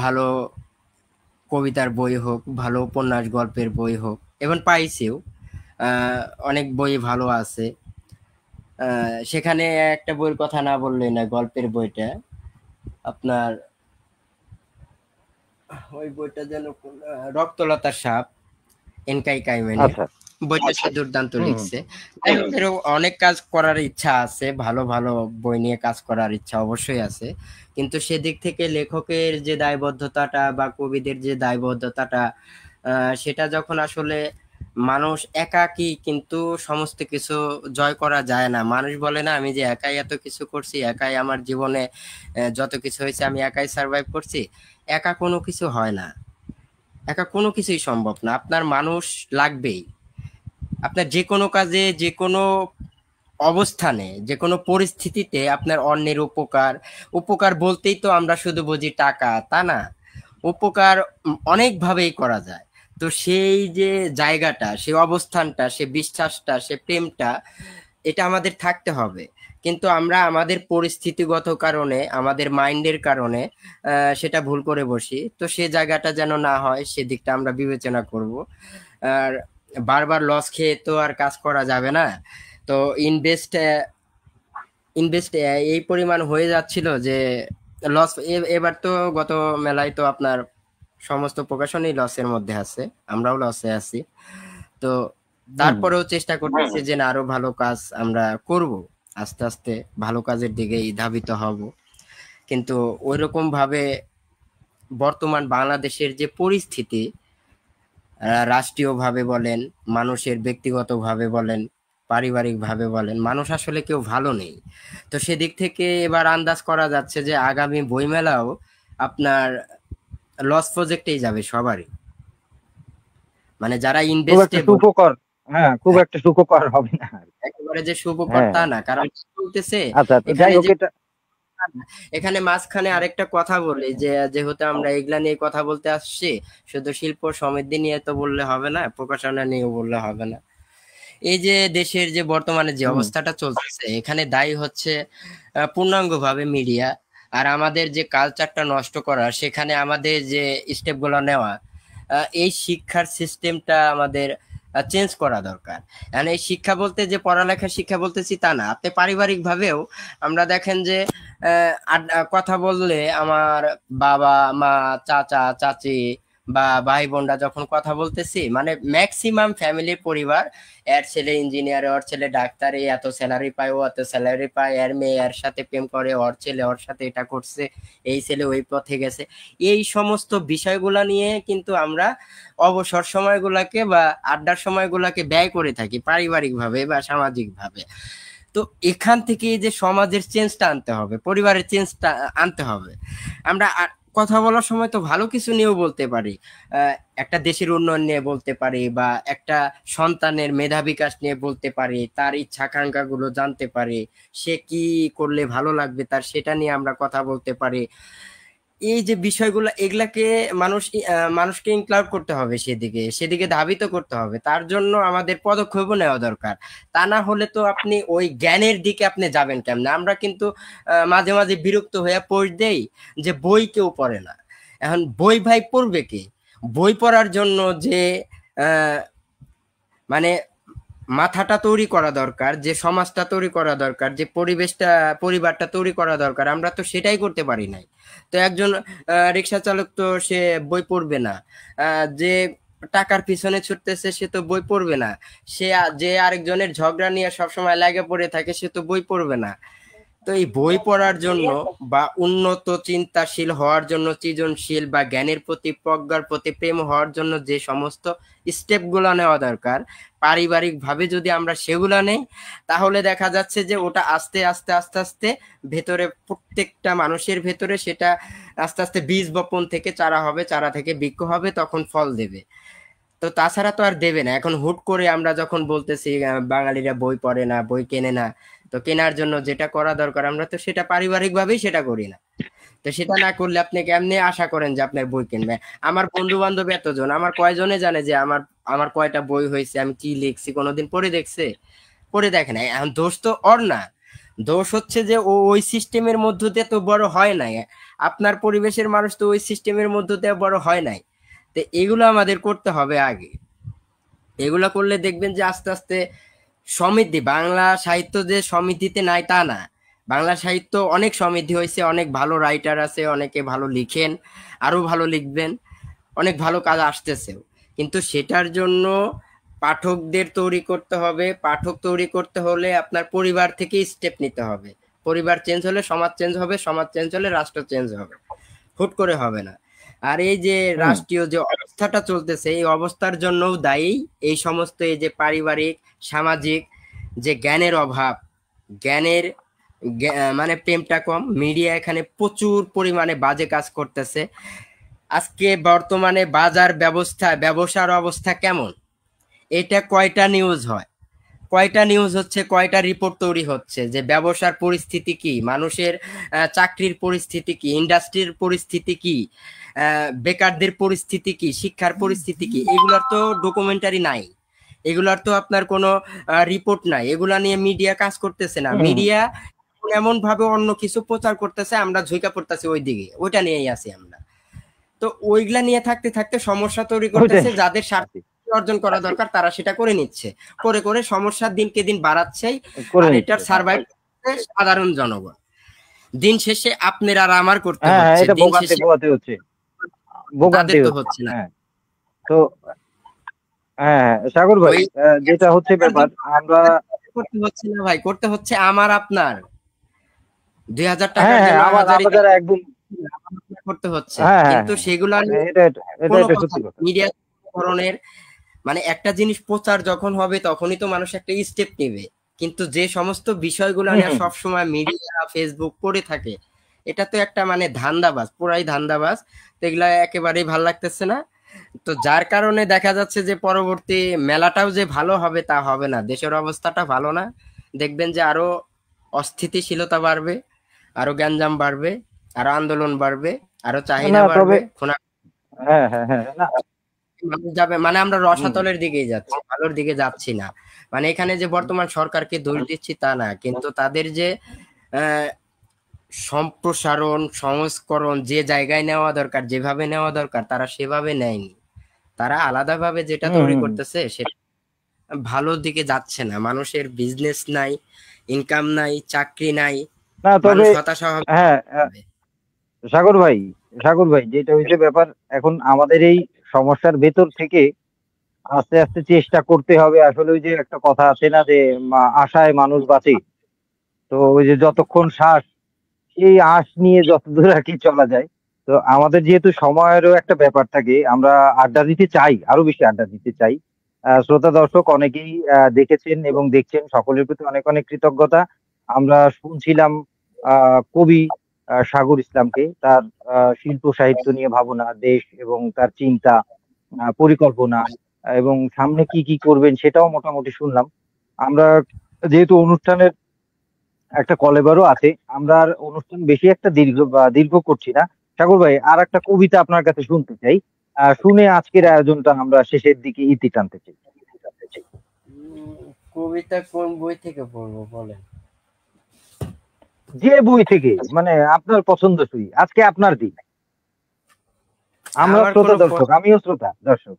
ভালো কবিতার বই হোক, ভালো উপন্যাস গল্পের বই হোক, এবং পাইছিও। আহ, অনেক বই ভালো আছে। সেখানে একটা বইয়ের কথা না বললেই না, গল্পের বইটা আপনার ওই বইটা যেন রক্তলতার সাপ, এনকাই কাইমেনের। আচ্ছা। বইটা সে দুর্দান্ত হুম হুম। লিখছে। এরও অনেক কাজ করার ইচ্ছা আছে, ভালো ভালো বই নিয়ে কাজ করার ইচ্ছা অবশ্যই আছে, কিন্তু সেদিক থেকে লেখকের যে দায়বদ্ধতাটা বা কবিদের যে দায়বদ্ধতাটা, সেটা যখন আসলে মানুষ একাকী কিন্তু সমস্ত কিছু জয় করা যায় না। মানুষ বলে না আমি যে একাই এত কিছু করছি, একাই আমার জীবনে যত কিছু হয়েছে আমি একাই সার্ভাইভ করছি। একা কোনো কিছু হয় না, একা কোনো কিছুই সম্ভব না, আপনার মানুষ লাগবেই। আপনার যে কোনো কাজে, যে কোনো অবস্থানে, যে কোনো পরিস্থিতিতে আপনার অন্যের উপকার, উপকার বলতেই তো আমরা শুধু বুঝি টাকা, তা না। উপকার অনেকভাবেই করা যায়। তো সেই যে জায়গাটা, সে অবস্থানটা, সে বিশ্বাসটা, সে প্রেমটা, এটা আমাদের থাকতে হবে। কিন্তু আমরা আমাদের পরিস্থিতিগত কারণে, আমাদের মাইন্ডের কারণে সেটা ভুল করে বসি। তো সে জায়গাটা যেন না হয়, সেদিকটা আমরা বিবেচনা করব। আর বারবার লস খেয়ে তো আর কাজ করা যাবে না। তো ইনভেস্ট ইনভেস্ট এই পরিমাণ হয়ে যাচ্ছিল যে লস, এবার তো গত মেলায় তো আপনার সমস্ত প্রকাশনই লসের মধ্যে আছে, আমরাও লসে আছি। তো হুম হুম। তারপরেও চেষ্টা করতেছি যে না, আরো ভালো কাজ আমরা করব, আস্তে আস্তে ভালো কাজের দিকে ধাবিত হব। কিন্তু ওইরকম ভাবে বর্তমান বাংলাদেশের যে পরিস্থিতি, রাষ্ট্রীয়ভাবে বলেন, মানুষের ব্যক্তিগতভাবে বলেন, পারিবারিকভাবে বলেন, মানুষ আসলে কেউ ভালো নেই। তো সেদিক থেকে এবার আন্দাজ করা যাচ্ছে যে আগামী বইমেলাও আপনার লস প্রজেক্টেই যাবে সবারই, মানে যারা খুব একটা ইনভেস্টেবল। সুখকর, হ্যাঁ খুব একটা সুখকর হবে না আর কি। একেবারে যে শুভকর হ্যাঁ। তা না, কারণ বলতেছে আচ্ছা, তো যাই এখানে হোক যে, এটা। এখানে মাঝখানে আরেকটা কথা বলি যে যেহেতু আমরা এগুলা নিয়ে কথা বলতে আসছি, শুধু শিল্প সমৃদ্ধি নিয়ে তো বললে হবে না, প্রকাশনা নিয়েও বললে হবে না। এই যে দেশের যে বর্তমানে যে হুম। অবস্থাটা চলতেছে, এখানে দায়ী হচ্ছে পূর্ণাঙ্গভাবে মিডিয়া। আর আমাদের যে কালচারটা নষ্ট করা, সেখানে আমাদের যে স্টেপগুলো নেওয়া, এই শিক্ষার সিস্টেমটা আমাদের চেঞ্জ করা দরকার। মানে এই শিক্ষা বলতে যে পড়ালেখার শিক্ষা বলতেছি তা না, আপনি পারিবারিক ভাবেও আমরা দেখেন যে কথা বললে আমার বাবা মা, চাচা চাচি বা ভাই বোনরা যখন কথা বলতেছি, মানে ম্যাক্সিমাম ফ্যামিলির পরিবার, এর ছেলে ইঞ্জিনিয়ার, ওর ছেলে ডাক্তার, এই এত স্যালারি পায়, ও এত স্যালারি পায়, এর মেয়ে এর সাথে প্রেম করে, ওর ছেলে ওর সাথে এটা করছে, এই ছেলে ওই পথে গেছে। এই সমস্ত বিষয়গুলা নিয়ে কিন্তু আমরা অবসর সময়গুলাকে বা আড্ডার সময়গুলাকে ব্যয় করে থাকি পারিবারিক ভাবে বা সামাজিক ভাবে। তো এখান থেকে যে সমাজের চেঞ্জটা আনতে হবে, পরিবারের চেঞ্জটা আনতে হবে। আমরা কথা বলার সময় তো ভালো কিছু নিয়েও বলতে পারি, আহ, একটা দেশের উন্নয়ন নিয়ে বলতে পারি, বা একটা সন্তানের মেধা বিকাশ নিয়ে বলতে পারি, তার ইচ্ছা আকাঙ্ক্ষা গুলো জানতে পারি, সে কি করলে ভালো লাগবে তার, সেটা নিয়ে আমরা কথা বলতে পারি। এই যে বিষয়গুলো, এগুলাকে মানুষকে ইনক্লুড করতে হবে, সেদিকে সেদিকে ধাবিত করতে হবে। তার জন্য আমাদের পদক্ষেপও নেওয়া দরকার। তা না হলে তো আপনি ওই জ্ঞানের দিকে আপনি যাবেন কেমনে? আমরা কিন্তু মাঝে মাঝে বিরক্ত হয়ে পোস্ট দেই যে বই কেউ পড়ে না। এখন বই ভাই পড়বে কে? বই পড়ার জন্য যে আহ, মানে মাথাটা তৈরি করা দরকার, যে সমাজটা তৈরি করা দরকার, যে পরিবেশটা, পরিবারটা তৈরি করা দরকার, আমরা তো সেটাই করতে পারি নাই। তো একজন রিক্সা চালক তো সে বই পড়বে না, যে টাকার পিছনে ছুটতেছে সে তো বই পড়বে না, সে যে আরেকজনের ঝগড়া নিয়ে সবসময় লাগে পড়ে থাকে সে তো বই পড়বে না। তো এই বই পড়ার জন্য বা উন্নত চিন্তাশীল হওয়ার জন্য, সৃজনশীল বা জ্ঞানের প্রতি, প্রজ্ঞার প্রতি প্রেম হওয়ার জন্য যে সমস্ত স্টেপ গুলা নেওয়া দরকার, পারিবারিক ভাবে যদি আমরা সেগুলা নেই, তাহলে দেখা যাচ্ছে যে ওটা আস্তে আস্তে আস্তে আস্তে ভেতরে, প্রত্যেকটা মানুষের ভেতরে সেটা আস্তে আস্তে বীজ বপন থেকে চারা হবে, চারা থেকে বৃক্ষ হবে, তখন ফল দেবে। তো তাছাড়া তো আর দেবে না। এখন হুট করে আমরা যখন বলতেছি বাঙালিরা বই পড়ে না, বই কেনে না, তো কেনার জন্য যেটা করা দরকার আমরা তো সেটা পারিবারিক ভাবেই সেটা করি না। তো সেটা না করলে আপনি কেমনে আশা করেন যে আপনার বই কিনবে? আমার বন্ধু বান্ধব এতজন, আমার কয়জনে জানে যে আমার আমার কয়টা বই হয়েছে, আমি কি লিখছি, কোনোদিন পড়ে দেখছে? পড়ে দেখে নাই। এখন দোষ তো ওর না, দোষ হচ্ছে যে ও ওই সিস্টেমের মধ্য দিয়ে তো বড় হয় নাই। আপনার পরিবেশের মানুষ তো ওই সিস্টেমের মধ্য দিয়ে বড় হয় নাই। তো এগুলো আমাদের করতে হবে আগে। এগুলা করলে দেখবেন যে আস্তে আস্তে সমৃদ্ধি, বাংলা সাহিত্য যে সমৃদ্ধিতে নাই তা না, বাংলা সাহিত্য অনেক সমৃদ্ধি হয়েছে, অনেক ভালো রাইটার আছে, অনেকে ভালো লিখেন, আরো ভালো লিখবেন, অনেক ভালো কাজ আসতেছে। কিন্তু সেটার জন্য পাঠকদের তৈরি করতে হবে। পাঠক তৈরি করতে হলে আপনার পরিবার থেকেই স্টেপ নিতে হবে। পরিবার চেঞ্জ হলে সমাজ চেঞ্জ হবে, সমাজ চেঞ্জ হলে রাষ্ট্র চেঞ্জ হবে, হুট করে হবে না। আর এই যে হুম রাষ্ট্রীয় যে অবস্থাটা চলতেছে, এই অবস্থার জন্যও দায়ী এই সমস্ত এই যে পারিবারিক, সামাজিক যে জ্ঞানের অভাব, জ্ঞানের মানে প্রেমটা কম। মিডিয়া এখানে প্রচুর পরিমাণে বাজে কাজ করতেছে। আজকে বর্তমানে বাজার ব্যবস্থা, ব্যবসার অবস্থা কেমন, এটা কয়টা নিউজ হয়, কয়টা নিউজ হচ্ছে, কয়টা রিপোর্ট তৈরি হচ্ছে যে ব্যবসার পরিস্থিতি কি, মানুষের চাকরির পরিস্থিতি কি, ইন্ডাস্ট্রির পরিস্থিতি কি, বেকারদের পরিস্থিতি কি, শিক্ষার পরিস্থিতি কি, এগুলোর তো ডকুমেন্টারি নাই, এগুলার তো আপনার কোনো রিপোর্ট নাই, এগুলা নিয়ে মিডিয়া কাজ করতেছে না। হুম হুম, মিডিয়া এমন ভাবে অন্য কিছু প্রচার করতেছে, আমরা ঝুঁকা পড়তেছি ওই দিকে, ওইটা নিয়েই আছি আমরা। তো ওইগুলা নিয়ে থাকতে থাকতে সমস্যা তৈরি ওইটাই করতেছে, যাদের স্বার্থ অর্জন করা দরকার তারা সেটা করে নিচ্ছে, করে করে সমস্যার দিনকে দিন বাড়াচ্ছেই। করে আর নিচ্ছে। এটার সার্ভাইভ সাধারণ জনগণ। দিন শেষে আপনার আর আমার করতে হ্যাঁ হ্যাঁ, হচ্ছে, এটা দিন ভোগান্তি শেষে পোহাতে হচ্ছে, ভোগান্তি তাদের তো হচ্ছে। হচ্ছে না। হ্যাঁ, তো হ্যাঁ হ্যাঁ, সাগর ভাই, ওই যেটা হচ্ছে টাকার ব্যাপার, জন্য আমরা করতে হচ্ছে না ভাই, করতে হচ্ছে আমার আপনার। 2000 হ্যাঁ টাকার হ্যাঁ, জন্য আমার হাজারি আমরা যারা একদম, করতে হচ্ছে, হ্যাঁ হ্যাঁ কিন্তু হ্যাঁ, সেগুলা নিয়ে এটা এটা এটা কোনো এটা কথা সত্যি নেই। কথা। মিডিয়া ধরনের মানে একটা জিনিস প্রচার যখন হবে তখনই তো মানুষ একটা স্টেপ নেবে। কিন্তু যে সমস্ত বিষয়গুলো হুম নিয়ে হুম, সবসময় মিডিয়া, ফেসবুক করে থাকে, এটা তো একটা মানে ধান্দাবাজ, পুরাই ধান্দাবাজ। তো এগুলা একেবারেই ভাল লাগতেছে না। তো যার কারণে দেখা যাচ্ছে যে পরবর্তী মেলাটাও যে ভালো হবে তা হবে না, দেশের অবস্থাটা ভালো না। দেখবেন যে আরো অস্থিতিশীলতা বাড়বে, আরো গ্যাঞ্জাম বাড়বে, আরো আন্দোলন বাড়বে, আরো না চাহিদা তবে, বাড়বে, হ্যাঁ হ্যাঁ হ্যাঁ, না মানুষ যাবে, মানে আমরা হুম, রসাতলের দিকেই যাচ্ছি, ভালোর দিকে যাচ্ছি না। মানে এখানে যে বর্তমান সরকারকে দোষ দিচ্ছি তা না, কিন্তু তাদের যে আহ, সম্প্রসারণ, সংস্করণ যে জায়গায় নেওয়া দরকার, যেভাবে নেওয়া দরকার, তারা সেভাবে নেয়নি। তারা আলাদাভাবে যেটা হুম তৈরি হুম, করতেছে সেটা ভালোর দিকে যাচ্ছে না। মানুষের বিজনেস নাই, ইনকাম নাই, চাকরি নাই, না মানুষ তবে, হতাশা হবে। হ্যাঁ সাগর ভাই, সাগর ভাই, যেটা হয়েছে ব্যাপার, এখন আমাদের এই সমস্যার ভেতর থেকে আস্তে আস্তে চেষ্টা করতে হবে। আসলে ওই যে একটা কথা আছে না যে আশায় মানুষ বাঁচে। তো ওই যে যতক্ষণ শ্বাস, এই আশ নিয়ে যতদূর আর কি চলা যায়। তো আমাদের যেহেতু সময়েরও একটা ব্যাপার থাকে, আমরা আড্ডা দিতে চাই, আরো বেশি আড্ডা দিতে চাই। শ্রোতা দর্শক অনেকেই দেখেছেন এবং দেখছেন, সকলের প্রতি অনেক অনেক কৃতজ্ঞতা। আমরা শুনছিলাম কবি সাগর ইসলামকে, তার শিল্প সাহিত্য নিয়ে ভাবনা, দেশ এবং তার চিন্তা, পরিকল্পনা, এবং সামনে কি কি করবেন সেটাও মোটামুটি শুনলাম আমরা। যেহেতু অনুষ্ঠানের একটা কলেবারও আছে, আমরা আর অনুষ্ঠান বেশি একটা দীর্ঘ করছি না। সাগর ভাই, আর একটা কবিতা আপনার কাছে শুনতে চাই, শুনে আজকের আয়োজনটা আমরা শেষের দিকে ইতি টানতে চাই। কবিতা কোন বই থেকে পড়বো বলেন? যে বই থেকে, মানে আপনার পছন্দসই, আজকে আপনার দিন। আমরা আমার শ্রোতা কোনো দর্শক, আমিও শ্রোতা দর্শক।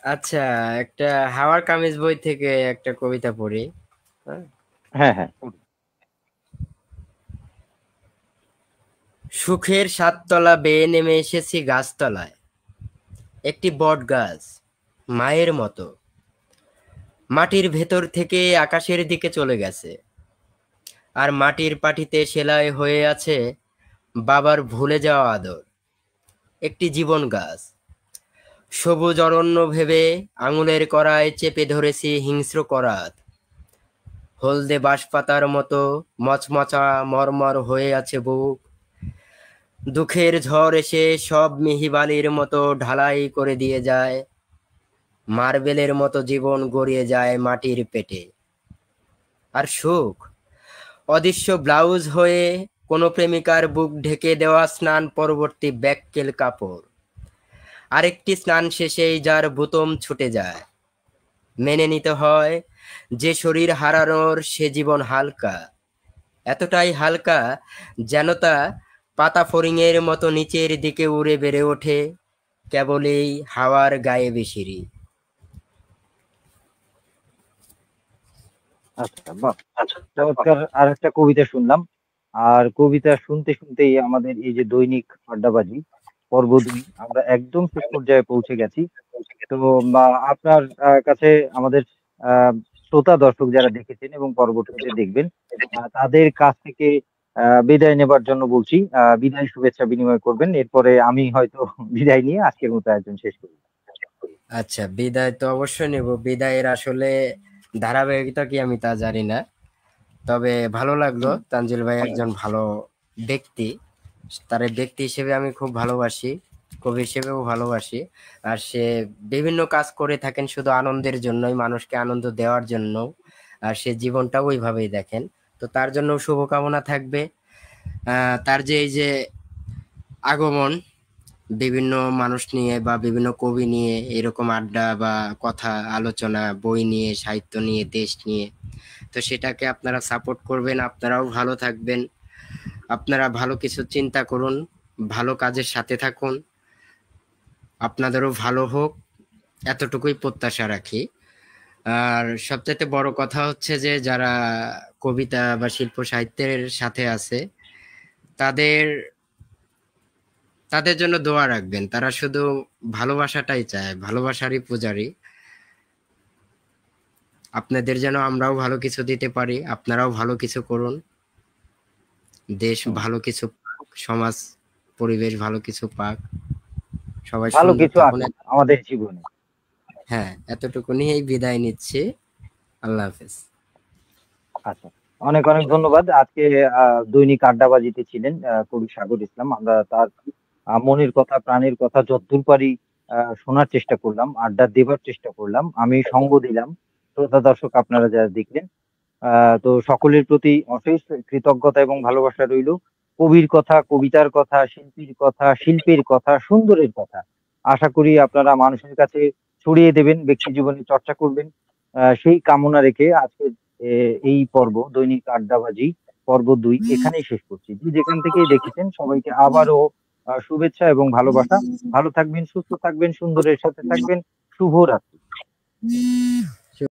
আচ্ছা, একটা হাওয়ার কামিজ বই থেকে একটা কবিতা পড়ি। হ্যাঁ? হ্যাঁ হ্যাঁ, সুখের সাততলা বেয়ে নেমে এসেছি গাছতলায়, একটি বট গাছ মায়ের মতো মাটির ভেতর থেকে আকাশের দিকে চলে গেছে। আর মাটির পাটিতে সেলাই হয়ে আছে বাবার ভুলে যাওয়া আদর। একটি জীবন গাছ, সবুজ অরণ্য ভেবে আঙুলের কড়ায় চেপে ধরেছি হিংস্র করাত। হলদে বাঁশপাতার মতো মচমচা মরমর হয়ে আছে বুক। দুঃখের ঝড় এসে সব মিহিবালির মতো ঢালাই করে দিয়ে যায়। মার্বেলের মতো জীবন গড়িয়ে যায় মাটির পেটে। আর সুখ অদৃশ্য ব্লাউজ হয়ে কোনো প্রেমিকার বুক ঢেকে দেওয়া স্নান পরবর্তী ব্যাককেল কাপড়। আরেকটি স্নান শেষেই যার বুতম ছুটে যায়। মেনে নিতে হয় যে শরীর হারানোর সে জীবন হালকা, এতটাই হালকা যেন তা পাতা ফড়িংয়ের মতো নিচের দিকে উড়ে বেড়ে ওঠে কেবলই হাওয়ার গায়ে বেশিরি। আচ্ছা, বাহ! চমৎকার আর একটা কবিতা শুনলাম। আর কবিতা শুনতে শুনতেই আমাদের এই যে দৈনিক আড্ডাবাজি পর্ব ২ আমরা একদম শেষ পর্যায়ে পৌঁছে গেছি। তো আপনার কাছে আমাদের আ শ্রোতা দর্শক যারা দেখেছেন এবং পরবর্তীতে দেখবেন, তাদের কাছ থেকে বিদায় নেবার জন্য বলছি। বিদায় শুভেচ্ছা বিনিময় করবেন। এরপরে আমি হয়তো বিদায় নিয়ে আজকের মতো আয়োজন শেষ করি। আচ্ছা, বিদায় তো অবশ্যই নেব। বিদায়ের আসলে ধারাবাহিকতা কি আমি তা জানি না। তবে ভালো লাগলো, তানজিল ভাই একজন ভালো ব্যক্তি। তার ব্যক্তি হিসেবে আমি খুব ভালোবাসি, কবি হিসেবেও ভালোবাসি। আর সে বিভিন্ন কাজ করে থাকেন শুধু আনন্দের জন্যই, মানুষকে আনন্দ দেওয়ার জন্য। আর সে জীবনটাও ওইভাবেই দেখেন। তো তার জন্য শুভকামনা থাকবে। তার যে এই যে আগমন, বিভিন্ন মানুষ নিয়ে বা বিভিন্ন কবি নিয়ে এরকম আড্ডা বা কথা আলোচনা, বই নিয়ে, সাহিত্য নিয়ে, দেশ নিয়ে, তো সেটাকে আপনারা সাপোর্ট করবেন। আপনারাও ভালো থাকবেন, আপনারা ভালো কিছু চিন্তা করুন, ভালো কাজের সাথে থাকুন, আপনাদেরও ভালো হোক, এতটুকুই প্রত্যাশা রাখি। আর সবচাইতে বড় কথা হচ্ছে যে যারা কবিতা বা শিল্প সাহিত্যের সাথে আছে, তাদের তাদের জন্য দোয়া রাখবেন। তারা শুধু ভালোবাসাটাই চায়, ভালোবাসারই পূজারি। আপনাদের যেন আমরাও ভালো কিছু দিতে পারি, আপনারাও ভালো কিছু করুন, দেশ হুম। ভালো কিছু পাক, সমাজ পরিবেশ ভালো কিছু পাক, সবাই ভালো সুন্দর কিছু থাকুন। আসুক আমাদের জীবনে। হ্যাঁ, এতটুকু নিয়েই বিদায় নিচ্ছি। আল্লাহ হাফেজ। আচ্ছা। অনেক, অনেক ধন্যবাদ। আজকে দৈনিক আড্ডাবাজিতে ছিলেন কবি সাগর ইসলাম। আমরা তার মনের কথা, প্রাণের কথা যদ্দূর পারি শোনার চেষ্টা করলাম, আড্ডা দেবার চেষ্টা করলাম। আমি সঙ্গ দিলাম। শ্রোতা দর্শক আপনারা যারা দেখলেন। তো সকলের প্রতি অশেষ কৃতজ্ঞতা এবং ভালোবাসা রইলো। কবির কথা, কবিতার কথা, শিল্পীর কথা, শিল্পের কথা, সুন্দরের কথা। আশা করি আপনারা মানুষের কাছে ছড়িয়ে দেবেন, ব্যক্তি জীবনে চর্চা করবেন। সেই কামনা রেখে আজকের এই পর্ব দৈনিক আড্ডাবাজি পর্ব ২ এখানেই শেষ করছি। যে যেখান থেকেই দেখেছেন সবাইকে আবারও শুভেচ্ছা এবং ভালোবাসা। ভালো থাকবেন, সুস্থ থাকবেন, সুন্দরের সাথে থাকবেন। শুভরাত্রি।